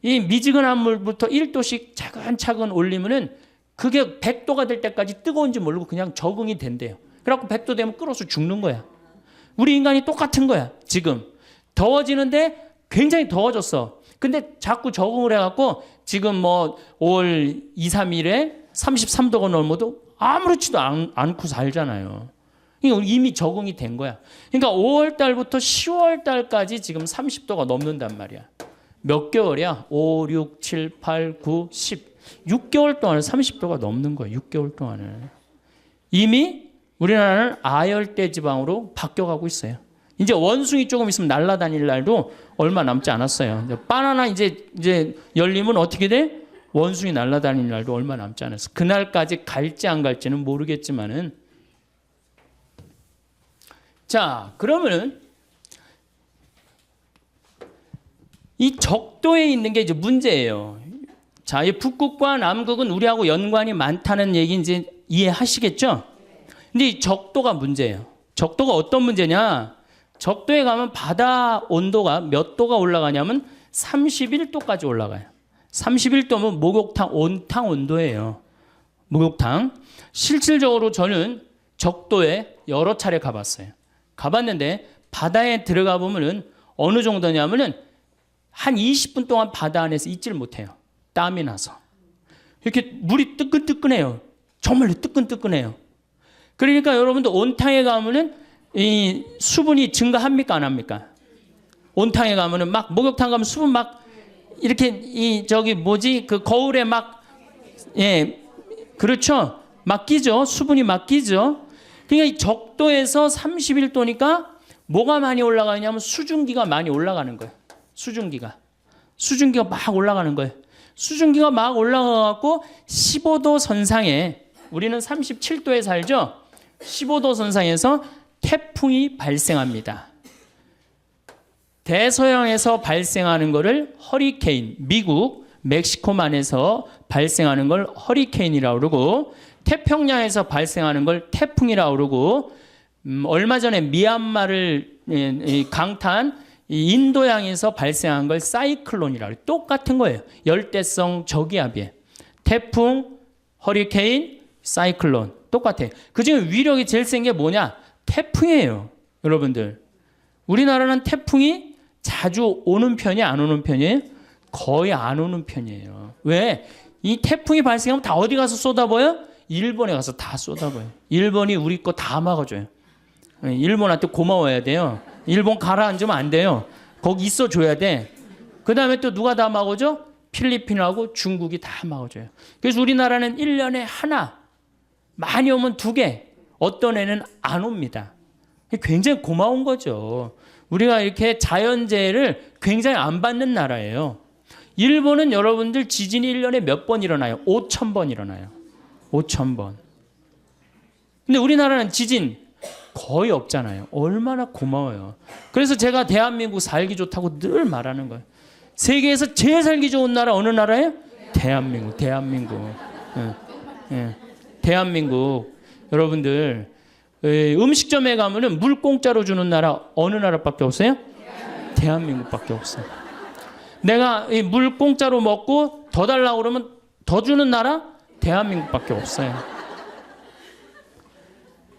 이 미지근한 물부터 1도씩 차근차근 올리면은 그게 100도가 될 때까지 뜨거운지 모르고 그냥 적응이 된대요. 그래갖고 100도 되면 끓어서 죽는 거야. 우리 인간이 똑같은 거야. 지금 더워지는데 굉장히 더워졌어. 근데 자꾸 적응을 해갖고 지금 뭐 5월 2, 3일에 33도가 넘어도 아무렇지도 않고 살잖아요. 그러니까 이미 적응이 된 거야. 그러니까 5월 달부터 10월 달까지 지금 30도가 넘는단 말이야. 몇 개월이야? 5, 6, 7, 8, 9, 10. 6개월 동안에 30도가 넘는 거예요. 6개월 동안에. 이미 우리나라는 아열대 지방으로 바뀌어가고 있어요. 이제 원숭이 조금 있으면 날아다닐 날도 얼마 남지 않았어요. 바나나 이제 열리면 어떻게 돼? 원숭이 날아다닐 날도 얼마 남지 않았어. 그날까지 갈지 안 갈지는 모르겠지만은. 자, 그러면은 이 적도에 있는 게 이제 문제예요. 자, 이 북극과 남극은 우리하고 연관이 많다는 얘기 이제 이해하시겠죠? 근데 이 적도가 문제예요. 적도가 어떤 문제냐? 적도에 가면 바다 온도가 몇 도가 올라가냐면 31도까지 올라가요. 31도면 목욕탕 온탕 온도예요. 목욕탕. 실질적으로 저는 적도에 여러 차례 가봤어요. 가봤는데 바다에 들어가 보면은 어느 정도냐면은 한 20분 동안 바다 안에서 있지를 못해요. 땀이 나서. 이렇게 물이 뜨끈뜨끈해요. 정말로 뜨끈뜨끈해요. 그러니까 여러분도 온탕에 가면은 이 수분이 증가합니까? 안 합니까? 온탕에 가면은 막 목욕탕 가면 수분 막 이렇게 이 저기 뭐지? 그 거울에 막 예. 그렇죠. 막 끼죠. 수분이 막 끼죠. 그러니까 이 적도에서 31도니까 뭐가 많이 올라가냐면 수증기가 많이 올라가는 거예요. 수증기가 막 올라가는 거예요. 수증기가 막 올라가갖고 15도 선상에 우리는 37도에 살죠. 15도 선상에서 태풍이 발생합니다. 대서양에서 발생하는 것을 허리케인, 미국, 멕시코만에서 발생하는 걸 허리케인이라고 그러고 태평양에서 발생하는 걸 태풍이라고 그러고 얼마 전에 미얀마를 강타한 인도양에서 발생한 걸 사이클론이라고 해요. 똑같은 거예요. 열대성 저기압이에요. 태풍, 허리케인, 사이클론 똑같아요. 그중에 위력이 제일 센 게 뭐냐? 태풍이에요. 여러분들. 우리나라는 태풍이 자주 오는 편이 안 오는 편이에요? 거의 안 오는 편이에요. 왜? 이 태풍이 발생하면 다 어디 가서 쏟아부어요? 일본에 가서 다 쏟아부어요. 일본이 우리 거 다 막아줘요. 일본한테 고마워야 돼요. 일본 가라앉으면 안 돼요. 거기 있어줘야 돼. 그 다음에 또 누가 다 막아줘? 필리핀하고 중국이 다 막아줘요. 그래서 우리나라는 1년에 하나, 많이 오면 2개, 어떤 애는 안 옵니다. 굉장히 고마운 거죠. 우리가 이렇게 자연재해를 굉장히 안 받는 나라예요. 일본은 여러분들 지진이 1년에 몇 번 일어나요? 5,000번 일어나요. 5,000번. 근데 우리나라는 지진 거의 없잖아요. 얼마나 고마워요. 그래서 제가 대한민국 살기 좋다고 늘 말하는 거예요. 세계에서 제일 살기 좋은 나라 어느 나라예요? 대한민국. 대한민국. 여러분들 음식점에 가면은 물 공짜로 주는 나라 어느 나라밖에 없어요? 대한민국밖에 없어요. 내가 이 물 공짜로 먹고 더 달라고 그러면 더 주는 나라? 대한민국밖에 없어요.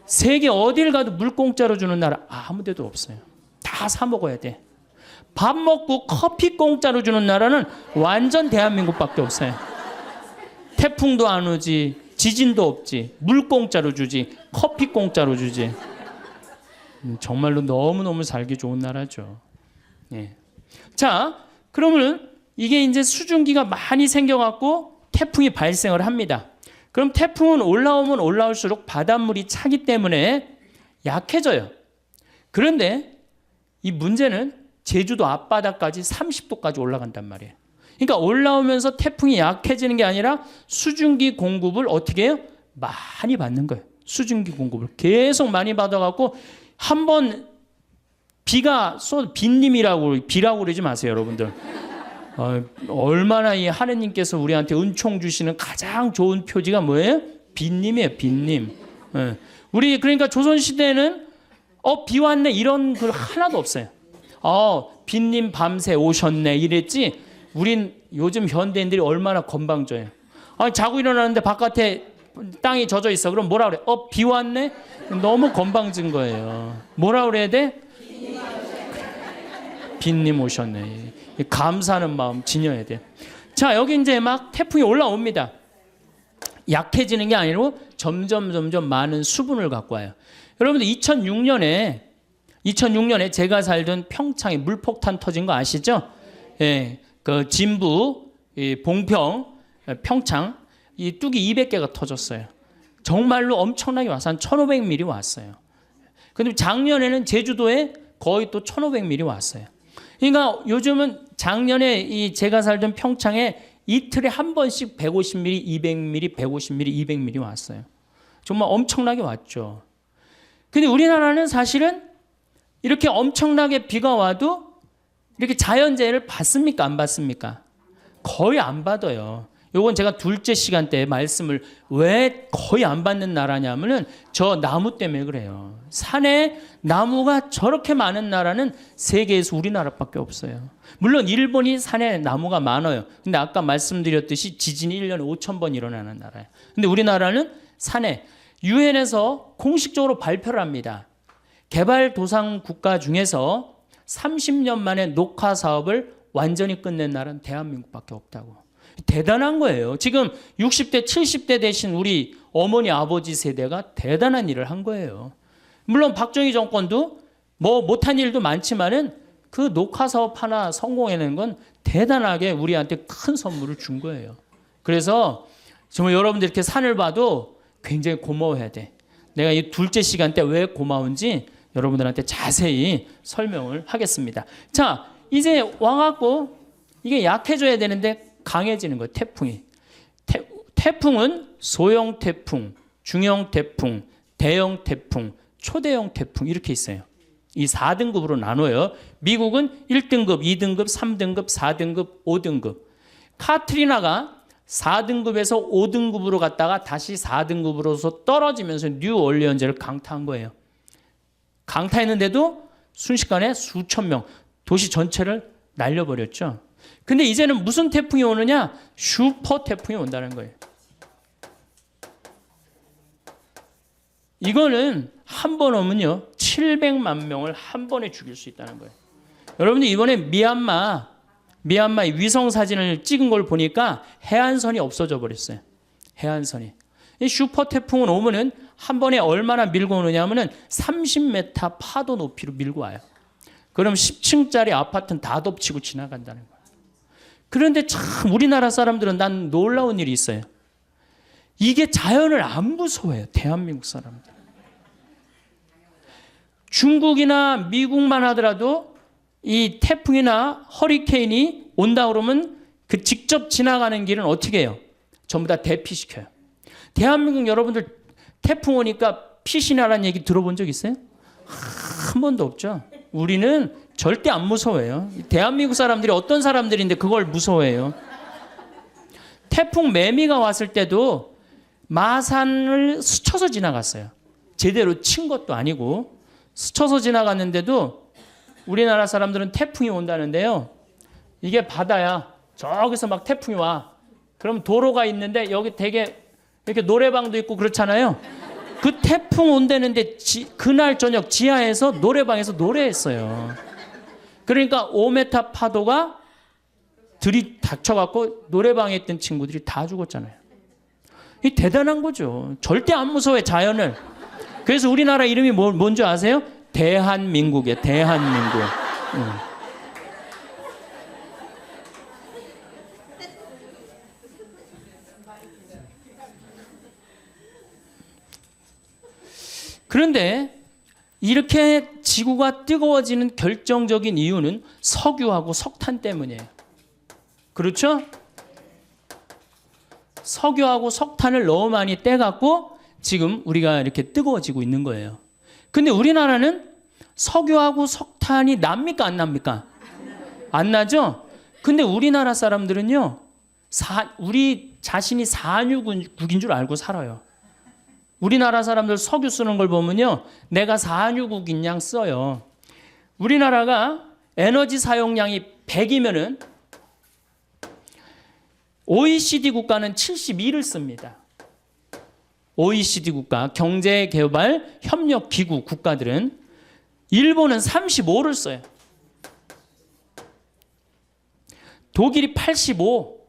세계 어딜 가도 물 공짜로 주는 나라 아무 데도 없어요. 다 사 먹어야 돼. 밥 먹고 커피 공짜로 주는 나라는 완전 대한민국밖에 없어요. 태풍도 안 오지, 지진도 없지, 물 공짜로 주지, 커피 공짜로 주지. 정말로 너무너무 살기 좋은 나라죠. 예. 자, 그러면 이게 이제 수증기가 많이 생겨갖고 태풍이 발생을 합니다. 그럼 태풍은 올라오면 올라올수록 바닷물이 차기 때문에 약해져요. 그런데 이 문제는 제주도 앞바다까지 30도까지 올라간단 말이에요. 그러니까 올라오면서 태풍이 약해지는 게 아니라 수증기 공급을 어떻게 해요? 많이 받는 거예요. 수증기 공급을 계속 많이 받아갖고 한번 비가 비라고 그러지 마세요, 여러분들. 얼마나 이 하느님께서 우리한테 은총 주시는 가장 좋은 표지가 뭐예요? 빈님이에요, 빈님. 예. 우리 그러니까 조선 시대에는 비 왔네 이런 글 하나도 없어요. 빈님 밤새 오셨네 이랬지. 우린 요즘 현대인들이 얼마나 건방져요. 자고 일어나는데 바깥에 땅이 젖어 있어. 그럼 뭐라 그래? 비 왔네? 너무 건방진 거예요. 뭐라 그래야 돼? 빈님 오셨네. 감사하는 마음 지녀야 돼. 자, 여기 이제 막 태풍이 올라옵니다. 약해지는 게 아니고 점점 많은 수분을 갖고 와요. 여러분들 2006년에 제가 살던 평창에 물폭탄 터진 거 아시죠? 예, 그 진부, 봉평, 평창 이 뚝이 200개가 터졌어요. 정말로 엄청나게 와서 한 1,500mm 왔어요. 근데 작년에는 제주도에 거의 또 1,500mm 왔어요. 그러니까 요즘은 작년에 제가 살던 평창에 이틀에 한 번씩 150mm, 200mm, 150mm, 200mm 왔어요. 정말 엄청나게 왔죠. 근데 우리나라는 사실은 이렇게 엄청나게 비가 와도 이렇게 자연재해를 받습니까? 안 받습니까? 거의 안 받아요. 요건 제가 둘째 시간 때 말씀을 왜 거의 안 받는 나라냐면은 저 나무 때문에 그래요. 산에 나무가 저렇게 많은 나라는 세계에서 우리나라밖에 없어요. 물론 일본이 산에 나무가 많아요. 근데 아까 말씀드렸듯이 지진이 1년에 5,000번 일어나는 나라예요. 근데 우리나라는 산에 유엔에서 공식적으로 발표를 합니다. 개발도상 국가 중에서 30년 만에 녹화 사업을 완전히 끝낸 나라는 대한민국밖에 없다고. 대단한 거예요. 지금 60대, 70대 되신 우리 어머니, 아버지 세대가 대단한 일을 한 거예요. 물론 박정희 정권도 뭐 못한 일도 많지만은 그 녹화 사업 하나 성공해낸 건 대단하게 우리한테 큰 선물을 준 거예요. 그래서 정말 여러분들 이렇게 산을 봐도 굉장히 고마워해야 돼. 내가 이 둘째 시간 때 왜 고마운지 여러분들한테 자세히 설명을 하겠습니다. 자, 이제 와갖고 이게 약해져야 되는데 강해지는 거예요. 태풍이. 태풍은 소형 태풍, 중형 태풍, 대형 태풍, 초대형 태풍 이렇게 있어요. 이 4등급으로 나눠요. 미국은 1등급, 2등급, 3등급, 4등급, 5등급. 카트리나가 4등급에서 5등급으로 갔다가 다시 4등급으로서 떨어지면서 뉴올리언즈를 강타한 거예요. 강타했는데도 순식간에 수천 명, 도시 전체를 날려버렸죠. 근데 이제는 무슨 태풍이 오느냐? 슈퍼 태풍이 온다는 거예요. 이거는 한 번 오면요 700만 명을 한 번에 죽일 수 있다는 거예요. 여러분들 이번에 미얀마의 위성 사진을 찍은 걸 보니까 해안선이 없어져 버렸어요. 해안선이. 이 슈퍼 태풍은 오면은 한 번에 얼마나 밀고 오느냐면은 30m 파도 높이로 밀고 와요. 그럼 10층짜리 아파트는 다 덮치고 지나간다는 거예요. 그런데 참 우리나라 사람들은 난 놀라운 일이 있어요. 이게 자연을 안 무서워해요. 대한민국 사람들. 중국이나 미국만 하더라도 이 태풍이나 허리케인이 온다 그러면 그 직접 지나가는 길은 어떻게 해요? 전부 다 대피시켜요. 대한민국 여러분들 태풍 오니까 피신하라는 얘기 들어본 적 있어요? 한 번도 없죠. 우리는 절대 안 무서워해요. 대한민국 사람들이 어떤 사람들인데 그걸 무서워해요. 태풍 매미가 왔을 때도 마산을 스쳐서 지나갔어요. 제대로 친 것도 아니고 스쳐서 지나갔는데도 우리나라 사람들은 태풍이 온다는데요. 이게 바다야. 저기서 막 태풍이 와. 그럼 도로가 있는데 여기 되게 이렇게 노래방도 있고 그렇잖아요. 그 태풍 온다는데 그날 저녁 지하에서 노래방에서 노래했어요. 그러니까 5m 파도가 들이닥쳐갖고 노래방에 있던 친구들이 다 죽었잖아요. 이 대단한 거죠. 절대 안 무서워해 자연을. 그래서 우리나라 이름이 뭔지 아세요? 대한민국이에요. 대한민국. 그런데 이렇게 지구가 뜨거워지는 결정적인 이유는 석유하고 석탄 때문이에요. 그렇죠? 석유하고 석탄을 너무 많이 떼갖고 지금 우리가 이렇게 뜨거워지고 있는 거예요. 근데 우리나라는 석유하고 석탄이 납니까? 안 납니까? 안 나죠? 근데 우리나라 사람들은요, 우리 자신이 산유국인 줄 알고 살아요. 우리나라 사람들 석유 쓰는 걸 보면요, 내가 산유국인 양 써요. 우리나라가 에너지 사용량이 100이면은 OECD 국가는 72를 씁니다. OECD 국가, 경제개발협력기구 국가들은 일본은 35를 써요. 독일이 85,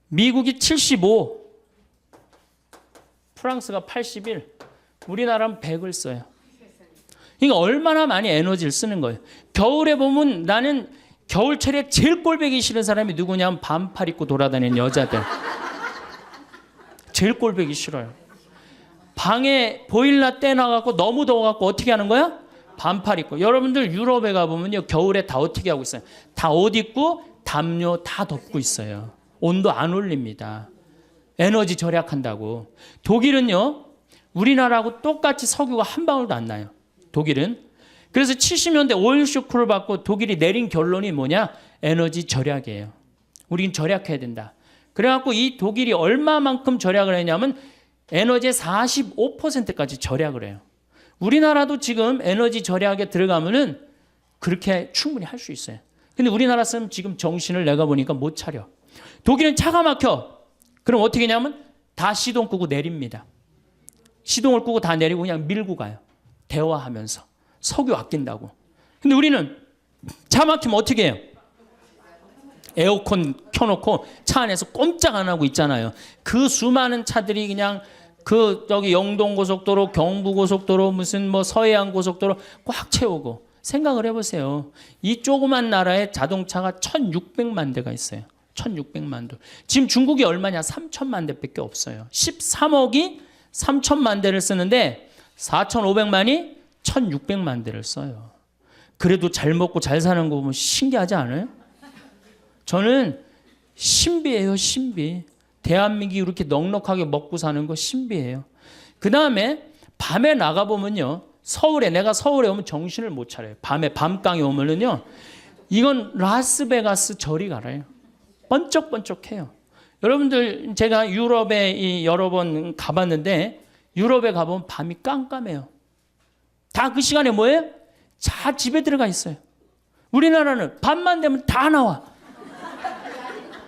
미국이 75, 프랑스가 81, 우리나라는 100을 써요. 그러니까 얼마나 많이 에너지를 쓰는 거예요. 겨울에 보면 나는 겨울철에 제일 꼴보기 싫은 사람이 누구냐면 반팔 입고 돌아다니는 여자들. 제일 꼴보기 싫어요. 방에 보일러 떼놔갖고 너무 더워갖고 어떻게 하는 거야? 반팔 입고. 여러분들 유럽에 가보면요, 겨울에 다 어떻게 하고 있어요? 다 옷 입고 담요 다 덮고 있어요. 온도 안 올립니다. 에너지 절약한다고. 독일은요, 우리나라하고 똑같이 석유가 한 방울도 안 나요. 독일은. 그래서 70년대 오일 쇼크를 받고 독일이 내린 결론이 뭐냐? 에너지 절약이에요. 우린 절약해야 된다. 그래갖고 이 독일이 얼마만큼 절약을 했냐면 에너지의 45%까지 절약을 해요. 우리나라도 지금 에너지 절약에 들어가면은 그렇게 충분히 할 수 있어요. 근데 우리나라 사람 지금 정신을 내가 보니까 못 차려. 독일은 차가 막혀. 그럼 어떻게 하냐면 다 시동 끄고 내립니다. 시동을 끄고 다 내리고 그냥 밀고 가요. 대화하면서. 석유 아낀다고. 근데 우리는 차 막히면 어떻게 해요? 에어컨 켜놓고 차 안에서 꼼짝 안 하고 있잖아요. 그 수많은 차들이 그냥 저기 영동고속도로, 경부고속도로, 무슨 뭐 서해안 고속도로 꽉 채우고. 생각을 해보세요. 이 조그만 나라에 자동차가 1600만 대가 있어요. 1600만 대. 지금 중국이 얼마냐? 3000만 대밖에 없어요. 13억이 3000만 대를 쓰는데 4500만이 1600만 대를 써요. 그래도 잘 먹고 잘 사는 거 보면 신기하지 않아요? 저는 신비해요, 신비. 대한민국이 이렇게 넉넉하게 먹고 사는 거 신비해요. 그 다음에 밤에 나가보면요, 내가 서울에 오면 정신을 못 차려요. 밤에 밤강에 오면은요, 이건 라스베가스 저리 가라요. 번쩍번쩍해요. 여러분들, 제가 유럽에 여러 번 가봤는데 유럽에 가보면 밤이 깜깜해요. 다 그 시간에 뭐예요? 다 집에 들어가 있어요. 우리나라는 밤만 되면 다 나와.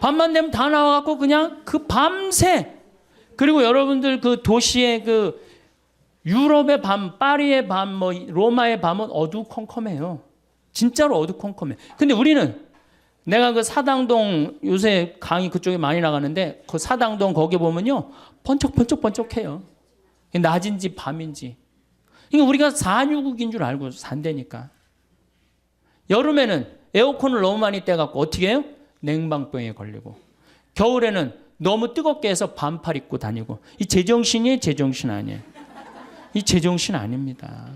밤만 되면 다 나와갖고 그냥 그 밤새. 그리고 여러분들 그 도시의 그 유럽의 밤, 파리의 밤, 뭐 로마의 밤은 어두컴컴해요. 진짜로 어두컴컴해. 근데 우리는 내가 그 사당동 요새 강의 그쪽에 많이 나가는데 그 사당동 거기 보면요, 번쩍번쩍번쩍해요. 낮인지 밤인지. 그러니까 우리가 산유국인 줄 알고 산다니까. 여름에는 에어컨을 너무 많이 떼갖고 어떻게 해요? 냉방병에 걸리고. 겨울에는 너무 뜨겁게 해서 반팔 입고 다니고. 이 제정신이에요? 제정신 아니에요? 이 제정신 아닙니다.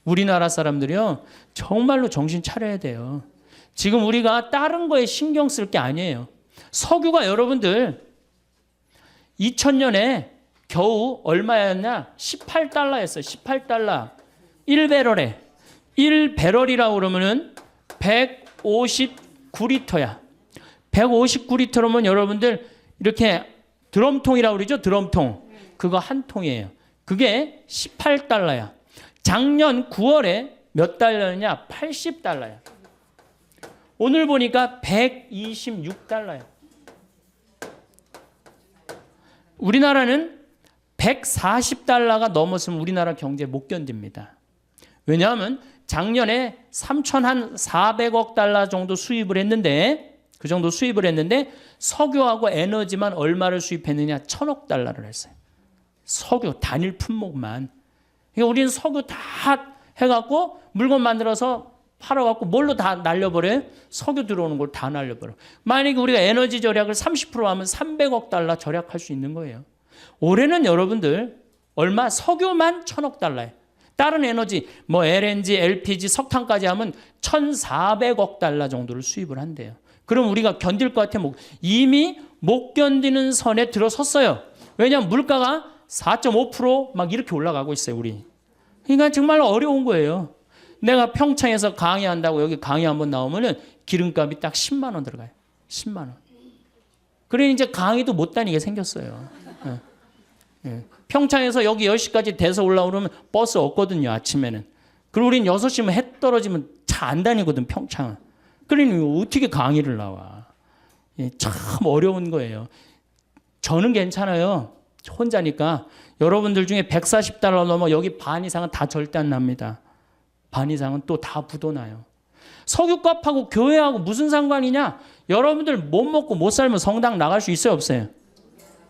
우리나라 사람들이요, 정말로 정신 차려야 돼요. 지금 우리가 다른 거에 신경 쓸 게 아니에요. 석유가 여러분들 2000년에 겨우 얼마였냐? 18달러였어요. 18달러. 1배럴에. 1배럴이라고 그러면은 159리터야. 159리터면 여러분들 이렇게 드럼통이라고 그러죠? 드럼통. 그거 한 통이에요. 그게 18달러야. 작년 9월에 몇 달러냐? 80달러야. 오늘 보니까 126달러야. 우리나라는 140달러가 넘었으면 우리나라 경제 못 견딥니다. 왜냐하면 작년에 3,400억 달러 정도 수입을 했는데, 그 정도 수입을 했는데 석유하고 에너지만 얼마를 수입했느냐? 1,000억 달러를 했어요. 석유 단일 품목만. 그러니까 우리는 석유 다 해갖고 물건 만들어서 팔아갖고 뭘로 다 날려버려요? 석유 들어오는 걸 다 날려버려요. 만약에 우리가 에너지 절약을 30% 하면 300억 달러 절약할 수 있는 거예요. 올해는 여러분들 얼마? 석유만 1,000억 달러예요. 다른 에너지 뭐 LNG, LPG, 석탄까지 하면 1,400억 달러 정도를 수입을 한대요. 그럼 우리가 견딜 것 같아요? 이미 못 견디는 선에 들어섰어요. 왜냐하면 물가가 4.5% 막 이렇게 올라가고 있어요, 우리. 그러니까 정말 어려운 거예요. 내가 평창에서 강의한다고 여기 강의 한번 나오면은 기름값이 딱 10만 원 들어가요. 10만 원. 그러니 이제 강의도 못 다니게 생겼어요. 평창에서 여기 10시까지 돼서 올라오면 버스 없거든요, 아침에는. 그리고 우린 6시면 해 떨어지면 차 안 다니거든, 평창은. 그러니 어떻게 강의를 나와. 참 어려운 거예요. 저는 괜찮아요. 혼자니까. 여러분들 중에 140달러 넘어 여기 반 이상은 다 절대 안 납니다. 반 이상은 또 다 부도나요. 석유값하고 교회하고 무슨 상관이냐? 여러분들 못 먹고 못 살면 성당 나갈 수 있어요, 없어요?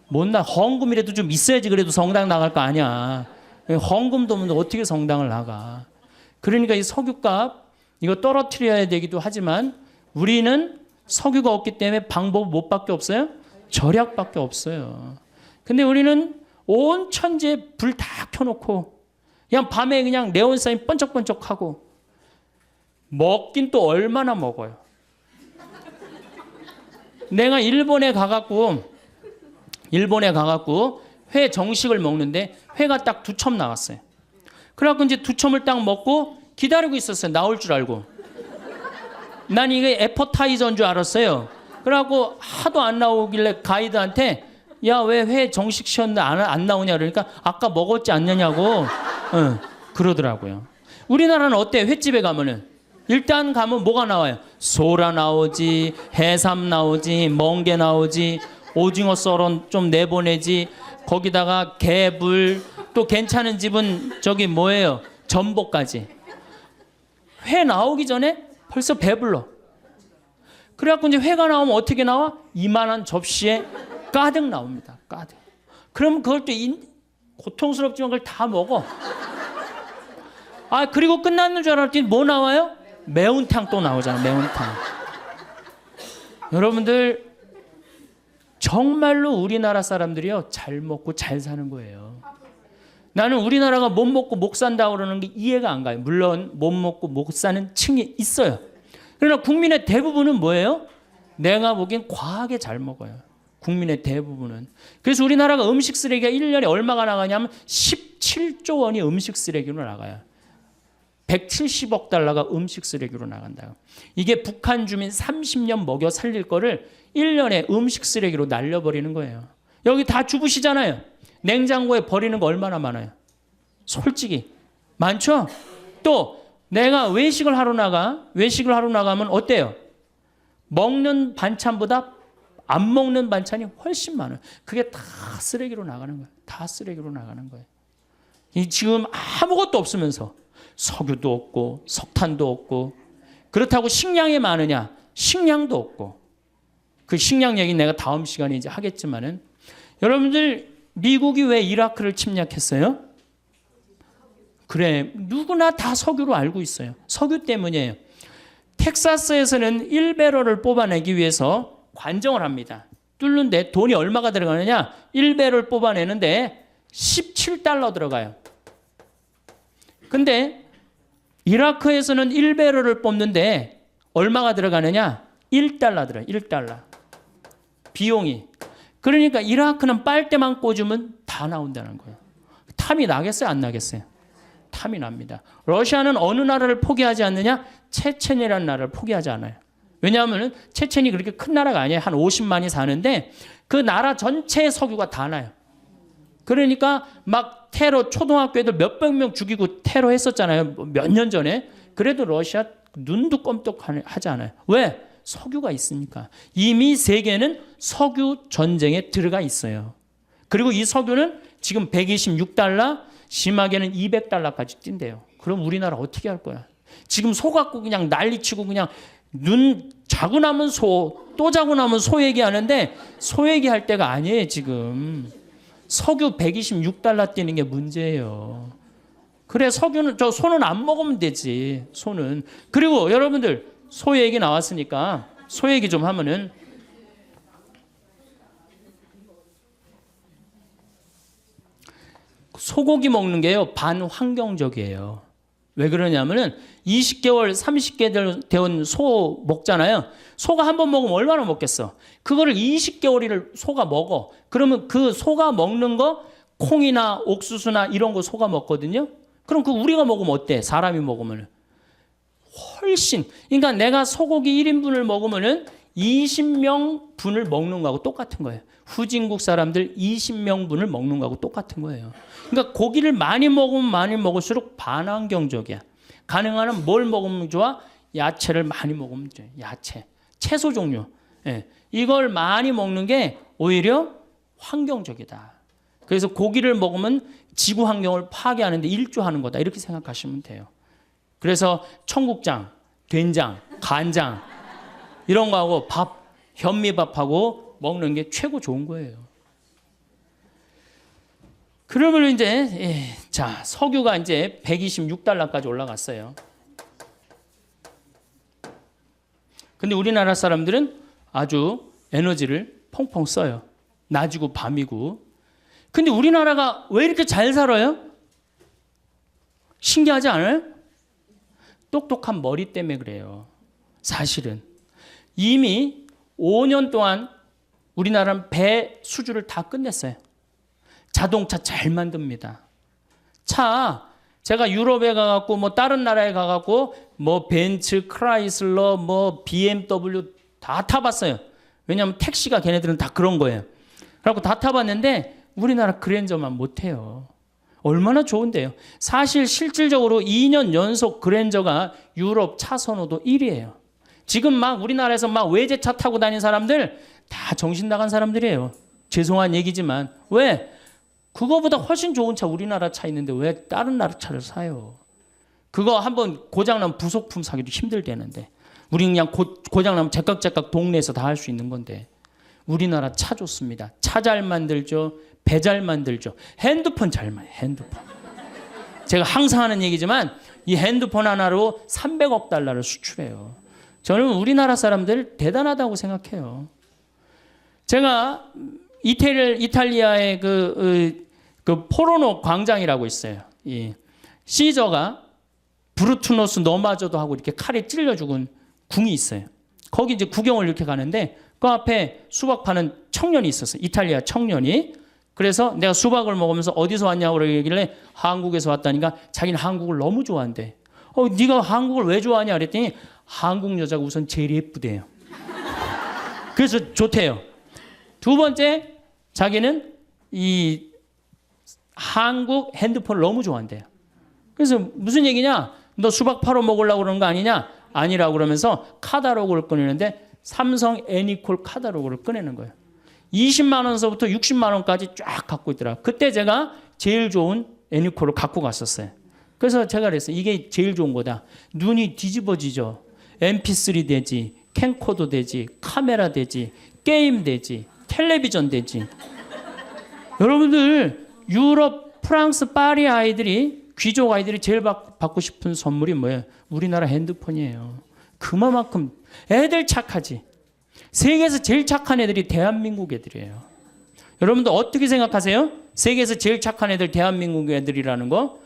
못 나. 헌금이라도 좀 있어야지 그래도 성당 나갈 거 아니야. 헌금도 없는데 어떻게 성당을 나가. 그러니까 이 석유값 이거 떨어뜨려야 되기도 하지만 우리는 석유가 없기 때문에 방법 못밖에 없어요? 절약밖에 없어요. 근데 우리는 온 천지에 불 다 켜놓고 그냥 밤에 그냥 네온사인 번쩍번쩍하고 먹긴 또 얼마나 먹어요. 내가 일본에 가갖고 회 정식을 먹는데 회가 딱 2첩 나왔어요. 그래갖고 이제 2첩을 딱 먹고 기다리고 있었어요. 나올 줄 알고. 난 이게 애퍼타이저인 줄 알았어요. 그래갖고 하도 안 나오길래 가이드한테 야, 왜 회 정식 시켰는데 안 나오냐 그러니까 아까 먹었지 않느냐고 그러더라고요. 우리나라는 어때? 횟집에 가면은 일단 가면 뭐가 나와요? 소라 나오지, 해삼 나오지, 멍게 나오지, 오징어 썰은 좀 내보내지, 거기다가 개불, 또 괜찮은 집은 저기 뭐예요? 전복까지. 회 나오기 전에 벌써 배불러. 그래갖고 이제 회가 나오면 어떻게 나와? 이만한 접시에 가득 나옵니다. 가득. 그럼 그걸 또 고통스럽지만 그걸 다 먹어. 아, 그리고 끝났는 줄 알았더니 뭐 나와요? 매운탕 또 나오잖아. 매운탕. 여러분들 정말로 우리나라 사람들이요 잘 먹고 잘 사는 거예요. 나는 우리나라가 못 먹고 못 산다고 그러는 게 이해가 안 가요. 물론 못 먹고 못 사는 층이 있어요. 그러나 국민의 대부분은 뭐예요? 내가 보기엔 과하게 잘 먹어요. 국민의 대부분은. 그래서 우리나라가 음식 쓰레기가 1년에 얼마가 나가냐면 17조 원이 음식 쓰레기로 나가요. 170억 달러가 음식 쓰레기로 나간다. 이게 북한 주민 30년 먹여 살릴 거를 1년에 음식 쓰레기로 날려버리는 거예요. 여기 다 주부시잖아요. 냉장고에 버리는 거 얼마나 많아요? 솔직히 많죠? 또 내가 외식을 하러 나가면 어때요? 먹는 반찬보다 안 먹는 반찬이 훨씬 많아요. 그게 다 쓰레기로 나가는 거예요. 다 쓰레기로 나가는 거예요. 지금 아무것도 없으면서 석유도 없고 석탄도 없고 그렇다고 식량이 많으냐? 식량도 없고. 그 식량 얘기 내가 다음 시간에 이제 하겠지만은 여러분들 미국이 왜 이라크를 침략했어요? 그래, 누구나 다 석유로 알고 있어요. 석유 때문이에요. 텍사스에서는 1배럴을 뽑아내기 위해서 관정을 합니다. 뚫는데 돈이 얼마가 들어가느냐? 1배럴 뽑아내는데 17달러 들어가요. 근데 이라크에서는 1배럴을 뽑는데 얼마가 들어가느냐? 1달러 들어요. 1달러. 비용이. 그러니까 이라크는 빨대만 꽂으면 다 나온다는 거예요. 탐이 나겠어요? 안 나겠어요? 탐이 납니다. 러시아는 어느 나라를 포기하지 않느냐? 체첸이라는 나라를 포기하지 않아요. 왜냐하면 체첸이 그렇게 큰 나라가 아니에요. 한 50만이 사는데 그 나라 전체의 석유가 다 나요. 그러니까 막 테러, 초등학교 애들 몇백 명 죽이고 테러 했었잖아요. 몇 년 전에. 그래도 러시아 눈도 껌떡하지 않아요. 왜? 석유가 있으니까. 이미 세계는 석유 전쟁에 들어가 있어요. 그리고 이 석유는 지금 126달러, 심하게는 200달러까지 뛴대요. 그럼 우리나라 어떻게 할 거야? 지금 소 갖고 그냥 난리치고 그냥 눈 자고 나면 소, 또 자고 나면 소 얘기하는데 소 얘기할 때가 아니에요, 지금. 석유 126달러 뛰는 게 문제예요. 그래, 석유는, 소는 안 먹으면 되지, 소는. 그리고 여러분들, 소 얘기 나왔으니까 소 얘기 좀 하면은 소고기 먹는 게요, 반환경적이에요. 왜 그러냐면은 20개월, 30개월 된 소 먹잖아요. 소가 한 번 먹으면 얼마나 먹겠어? 그거를 20개월을 소가 먹어. 그러면 그 소가 먹는 거 콩이나 옥수수나 이런 거 소가 먹거든요. 그럼 그 우리가 먹으면 어때? 사람이 먹으면 훨씬. 그러니까 내가 소고기 1인분을 먹으면은 20명 분을 먹는 거하고 똑같은 거예요. 후진국 사람들 20명 분을 먹는 거하고 똑같은 거예요. 그러니까 고기를 많이 먹으면 많이 먹을수록 반환경적이야. 가능한 한 뭘 먹으면 좋아? 야채를 많이 먹으면 좋아. 야채, 채소 종류. 예. 이걸 많이 먹는 게 오히려 환경적이다. 그래서 고기를 먹으면 지구 환경을 파괴하는데 일조하는 거다. 이렇게 생각하시면 돼요. 그래서 청국장, 된장, 간장 이런 거하고 밥, 현미밥하고 먹는 게 최고 좋은 거예요. 그러면 이제 자, 석유가 이제 126달러까지 올라갔어요. 근데 우리나라 사람들은 아주 에너지를 펑펑 써요. 낮이고 밤이고. 근데 우리나라가 왜 이렇게 잘 살아요? 신기하지 않아요? 똑똑한 머리 때문에 그래요. 사실은 이미 5년 동안 우리나라는 배 수주를 다 끝냈어요. 자동차 잘 만듭니다. 차 제가 유럽에 가갖고 뭐 다른 나라에 가갖고 뭐 벤츠, 크라이슬러, 뭐 BMW 다 타봤어요. 왜냐하면 택시가 걔네들은 다 그런 거예요. 그래갖고 다 타봤는데 우리나라 그랜저만 못해요. 얼마나 좋은데요. 사실 실질적으로 2년 연속 그랜저가 유럽 차 선호도 1위예요. 지금 막 우리나라에서 막 외제차 타고 다니는 사람들 다 정신 나간 사람들이에요. 죄송한 얘기지만. 왜? 그거보다 훨씬 좋은 차 우리나라 차 있는데 왜 다른 나라 차를 사요? 그거 한번 고장나면 부속품 사기도 힘들대는데 우리 그냥 고장나면 제깍제깍 동네에서 다 할 수 있는 건데 우리나라 차 좋습니다. 차 잘 만들죠. 배 잘 만들죠. 핸드폰 잘 만들죠. 핸드폰. 제가 항상 하는 얘기지만 이 핸드폰 하나로 300억 달러를 수출해요. 저는 우리나라 사람들 대단하다고 생각해요. 제가 이탈리아의 그 포로노 광장이라고 있어요. 이 시저가 브루투노스 너마저도 하고 이렇게 칼에 찔려 죽은 궁이 있어요. 거기 이제 구경을 이렇게 가는데 그 앞에 수박 파는 청년이 있었어요. 이탈리아 청년이. 그래서 내가 수박을 먹으면서 어디서 왔냐고 그러길래 한국에서 왔다니까 자기는 한국을 너무 좋아한대. 네가 한국을 왜 좋아하냐 그랬더니 한국 여자가 우선 제일 예쁘대요. 그래서 좋대요. 두 번째 자기는 이 한국 핸드폰을 너무 좋아한대요. 그래서 무슨 얘기냐? 너 수박 팔아 먹으려고 그러는 거 아니냐? 아니라고 그러면서 카탈로그를 꺼내는데 삼성 애니콜 카탈로그를 꺼내는 거예요. 20만 원서부터 60만 원까지 쫙 갖고 있더라. 그때 제가 제일 좋은 애니콜을 갖고 갔었어요. 그래서 제가 그랬어요. 이게 제일 좋은 거다. 눈이 뒤집어지죠. MP3 되지, 캠코더 되지, 카메라 되지, 게임 되지, 텔레비전 되지. 여러분들 유럽, 프랑스, 파리 아이들이 귀족 아이들이 제일 받고 싶은 선물이 뭐예요? 우리나라 핸드폰이에요. 그만큼 애들 착하지. 세계에서 제일 착한 애들이 대한민국 애들이에요. 여러분들 어떻게 생각하세요? 세계에서 제일 착한 애들 대한민국 애들이라는 거.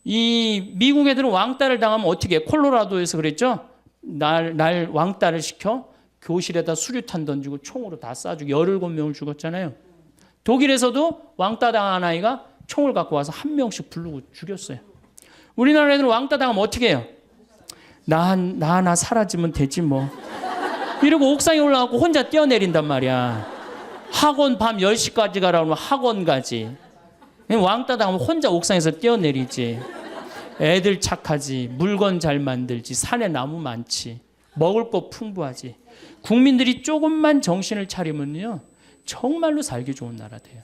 이 미국 애들은 왕따를 당하면 어떻게 해? 콜로라도에서 그랬죠? 날 왕따를 시켜 교실에다 수류탄 던지고 총으로 다 쏴주고 17명을 죽었잖아요. 독일에서도 왕따 당한 아이가 총을 갖고 와서 한 명씩 부르고 죽였어요. 우리나라 애들은 왕따 당하면 어떻게 해요? 나 하나 사라지면 되지 뭐. 이러고 옥상에 올라가고 혼자 뛰어내린단 말이야. 학원 밤 10시까지 가라고 하면 학원 가지. 왕따 당하면 혼자 옥상에서 뛰어내리지. 애들 착하지. 물건 잘 만들지. 산에 나무 많지. 먹을 거 풍부하지. 국민들이 조금만 정신을 차리면요. 정말로 살기 좋은 나라 돼요.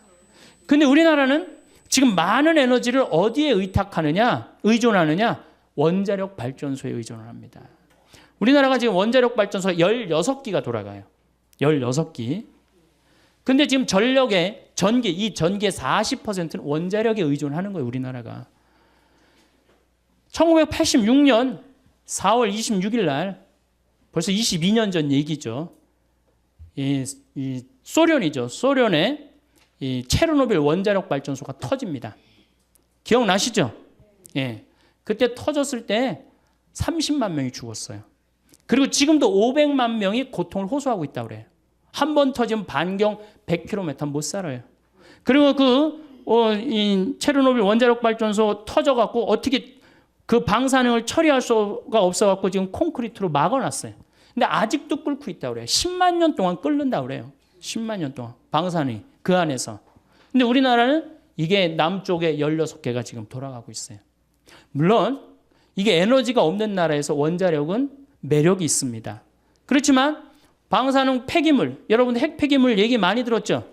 근데 우리나라는 지금 많은 에너지를 어디에 의존하느냐? 원자력 발전소에 의존을 합니다. 우리나라가 지금 원자력 발전소가 16기가 돌아가요. 16기. 근데 지금 전력의 이 전기의 40%는 원자력에 의존하는 거예요, 우리나라가. 1986년 4월 26일 날 벌써 22년 전 얘기죠. 이 소련이죠. 소련의 이 체르노빌 원자력 발전소가 터집니다. 기억나시죠? 예. 그때 터졌을 때 30만 명이 죽었어요. 그리고 지금도 500만 명이 고통을 호소하고 있다고 그래요. 한 번 터지면 반경 100km 못 살아요. 그리고 이 체르노빌 원자력 발전소 터져갖고 어떻게 그 방사능을 처리할 수가 없어갖고 지금 콘크리트로 막아놨어요. 근데 아직도 끓고 있다고 그래요. 10만 년 동안 끓는다고 그래요. 10만 년 동안 방사능이 그 안에서. 근데 우리나라는 이게 남쪽에 16개가 지금 돌아가고 있어요. 물론 이게 에너지가 없는 나라에서 원자력은 매력이 있습니다. 그렇지만 방사능 폐기물, 여러분 핵 폐기물 얘기 많이 들었죠?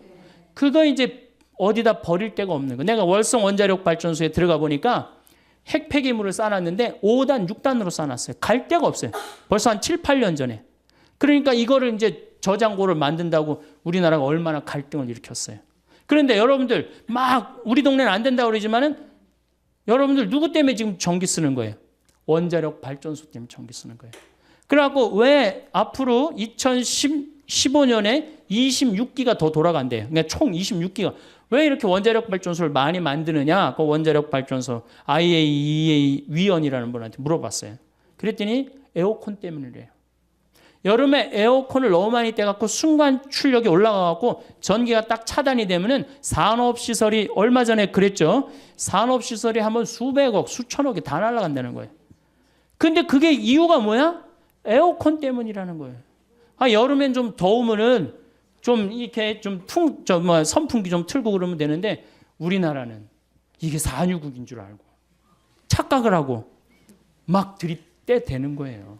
그거 이제 어디다 버릴 데가 없는 거. 내가 월성 원자력 발전소에 들어가 보니까 핵 폐기물을 쌓아놨는데 5단, 6단으로 쌓아놨어요. 갈 데가 없어요. 벌써 한 7, 8년 전에. 그러니까 이거를 이제 저장고를 만든다고 우리나라가 얼마나 갈등을 일으켰어요. 그런데 여러분들 막 우리 동네는 안 된다고 그러지만은 여러분들 누구 때문에 지금 전기 쓰는 거예요? 원자력 발전소 때문에 전기 쓰는 거예요. 그래갖고 왜 앞으로 2015년에 26기가 더 돌아간대요. 그러니까 총 26기가. 왜 이렇게 원자력 발전소를 많이 만드느냐? 그 원자력 발전소 IAEA 위원이라는 분한테 물어봤어요. 그랬더니 에어컨 때문이래요. 여름에 에어컨을 너무 많이 떼갖고 순간 출력이 올라가갖고 전기가 딱 차단이 되면은 산업시설이 얼마 전에 그랬죠. 산업시설이 한번 수백억, 수천억이 다 날아간다는 거예요. 근데 그게 이유가 뭐야? 에어컨 때문이라는 거예요. 여름엔 좀 더우면은 좀 이렇게 선풍기 좀 틀고 그러면 되는데 우리나라는 이게 산유국인 줄 알고 착각을 하고 막 들이대 대는 거예요.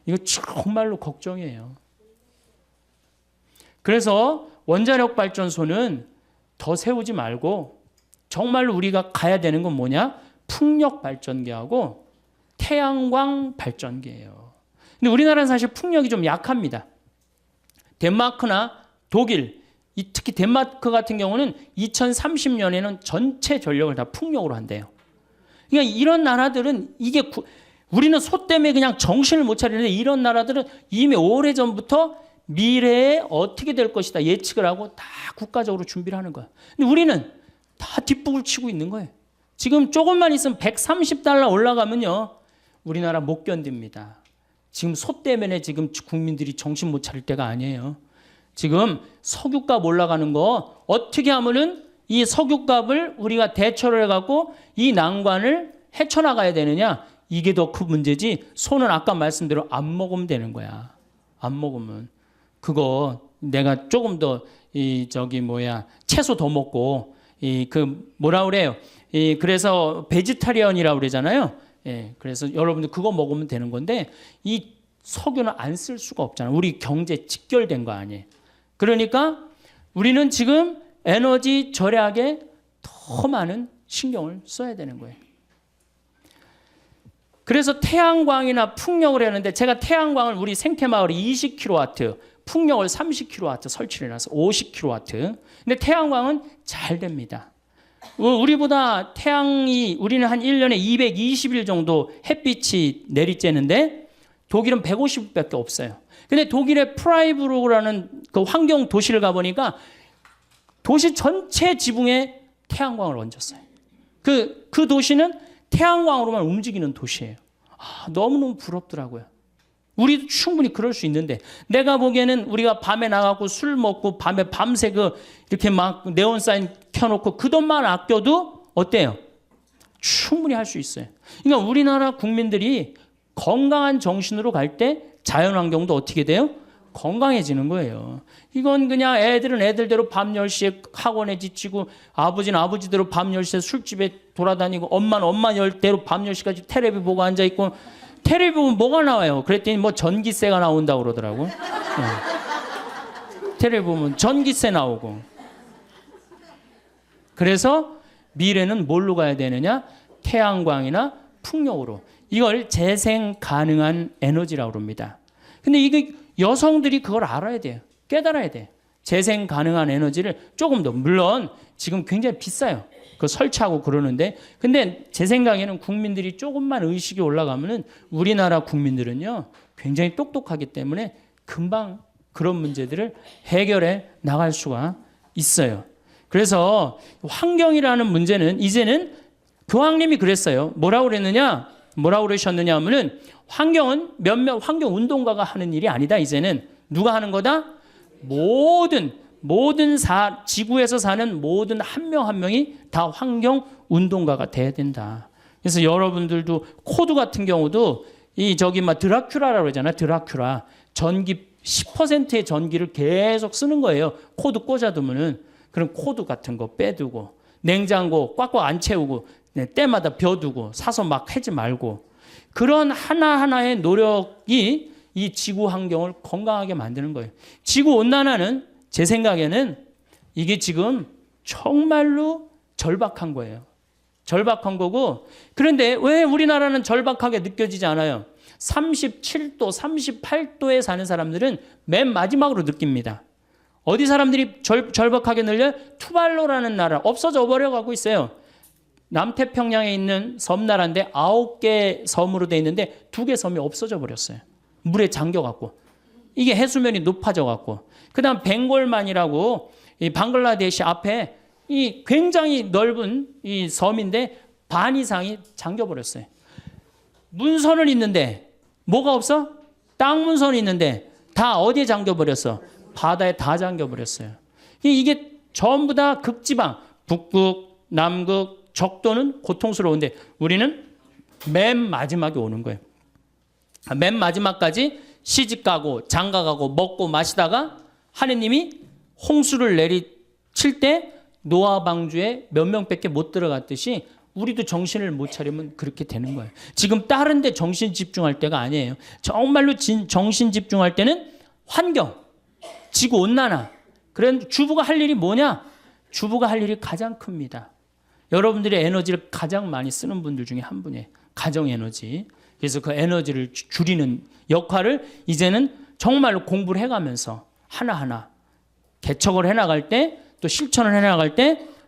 이거 정말로 걱정이에요. 그래서 원자력 발전소는 더 세우지 말고 정말로 우리가 가야 되는 건 뭐냐? 풍력 발전기하고 태양광 발전기예요. 근데 우리나라는 사실 풍력이 좀 약합니다. 덴마크나 독일, 특히 덴마크 같은 경우는 2030년에는 전체 전력을 다 풍력으로 한대요. 그러니까 이런 나라들은 우리는 소 때문에 그냥 정신을 못 차리는데 이런 나라들은 이미 오래전부터 미래에 어떻게 될 것이다 예측을 하고 다 국가적으로 준비를 하는 거야. 근데 우리는 다 뒷북을 치고 있는 거예요. 지금 조금만 있으면 $130 올라가면요. 우리나라 못 견딥니다. 지금 소 때문에 지금 국민들이 정신 못 차릴 때가 아니에요. 지금 석유값 올라가는 거 어떻게 하면은 이 석유값을 우리가 대처를 해갖고 이 난관을 헤쳐나가야 되느냐. 이게 더 큰 문제지. 소는 아까 말씀대로 안 먹으면 되는 거야. 안 먹으면. 그거 내가 조금 더 채소 더 먹고 뭐라 그래요? 그래서 베지타리언이라고 그러잖아요. 예, 그래서 여러분들 그거 먹으면 되는 건데 이 석유는 안 쓸 수가 없잖아요. 우리 경제 직결된 거 아니에요. 그러니까 우리는 지금 에너지 절약에 더 많은 신경을 써야 되는 거예요. 그래서 태양광이나 풍력을 했는데 제가 태양광을 우리 생태마을에 20kW, 풍력을 30kW 설치를 해놔서 50kW. 근데 태양광은 잘 됩니다. 우리보다 우리는 한 1년에 220일 정도 햇빛이 내리쬐는데 독일은 150일밖에 없어요. 근데 독일의 프라이부르라는 그 환경 도시를 가보니까 도시 전체 지붕에 태양광을 얹었어요. 그 도시는 태양광으로만 움직이는 도시예요. 너무너무 부럽더라고요. 우리도 충분히 그럴 수 있는데 내가 보기에는 우리가 밤에 나가고 술 먹고 밤새 이렇게 막 네온사인 켜놓고 그 돈만 아껴도 어때요? 충분히 할 수 있어요. 그러니까 우리나라 국민들이 건강한 정신으로 갈 때 자연환경도 어떻게 돼요? 건강해지는 거예요. 이건 그냥 애들은 애들대로 밤 10시에 학원에 지치고 아버지는 아버지대로 밤 10시에 술집에 돌아다니고 엄마는 엄마대로 밤 10시까지 텔레비 보고 앉아있고 텔레비 보면 뭐가 나와요? 그랬더니 전기세가 나온다고 그러더라고. 네. 텔레비 보면 전기세 나오고. 그래서 미래는 뭘로 가야 되느냐? 태양광이나 풍력으로. 이걸 재생 가능한 에너지라고 합니다. 근데 이게 여성들이 그걸 알아야 돼요. 깨달아야 돼요. 재생 가능한 에너지를 조금 더, 물론 지금 굉장히 비싸요. 그 설치하고 그러는데, 근데 제 생각에는 국민들이 조금만 의식이 올라가면은 우리나라 국민들은요 굉장히 똑똑하기 때문에 금방 그런 문제들을 해결해 나갈 수가 있어요. 그래서 환경이라는 문제는 이제는 교황님이 그랬어요. 뭐라고 그러셨느냐 하면은 환경은 몇몇 환경 운동가가 하는 일이 아니다. 이제는 누가 하는 거다? 지구에서 사는 모든 한 명 한 명이 다 환경 운동가가 돼야 된다. 그래서 여러분들도 코드 같은 경우도 드라큘라라고 그러잖아. 드라큘라. 전기 10%의 전기를 계속 쓰는 거예요. 코드 꽂아두면은. 그런 코드 같은 거 빼두고 냉장고 꽉꽉 안 채우고 때마다 벼두고 사서 막 해지 말고 그런 하나하나의 노력이 이 지구 환경을 건강하게 만드는 거예요. 지구 온난화는 제 생각에는 이게 지금 정말로 절박한 거예요. 절박한 거고 그런데 왜 우리나라는 절박하게 느껴지지 않아요? 37도, 38도에 사는 사람들은 맨 마지막으로 느낍니다. 어디 사람들이 절박하게 늘려요? 투발루라는 나라 없어져 버려가고 있어요. 남태평양에 있는 섬나라인데 9개 섬으로 돼 있는데 2개 섬이 없어져 버렸어요. 물에 잠겨갖고. 이게 해수면이 높아져갖고. 그 다음 벵골만이라고 이 방글라데시 앞에 이 굉장히 넓은 이 섬인데 반 이상이 잠겨버렸어요. 문선은 있는데 뭐가 없어? 땅 문선이 있는데 다 어디에 잠겨버렸어? 바다에 다 잠겨버렸어요. 이게 전부 다 극지방, 북극, 남극, 적도는 고통스러운데 우리는 맨 마지막에 오는 거예요. 맨 마지막까지 시집가고 장가가고 먹고 마시다가 하느님이 홍수를 내리칠 때 노아 방주에 몇 명밖에 못 들어갔듯이 우리도 정신을 못 차리면 그렇게 되는 거예요. 지금 다른 데 정신 집중할 때가 아니에요. 정말로 정신 집중할 때는 환경, 지구 온난화. 그런 주부가 할 일이 뭐냐? 주부가 할 일이 가장 큽니다. 여러분들의 에너지를 가장 많이 쓰는 분들 중에 한 분이에요. 가정 에너지. 그래서 그 에너지를 줄이는 역할을 이제는 정말로 공부를 해가면서 하나하나 개척을 해나갈 때 또 실천을 해나갈 때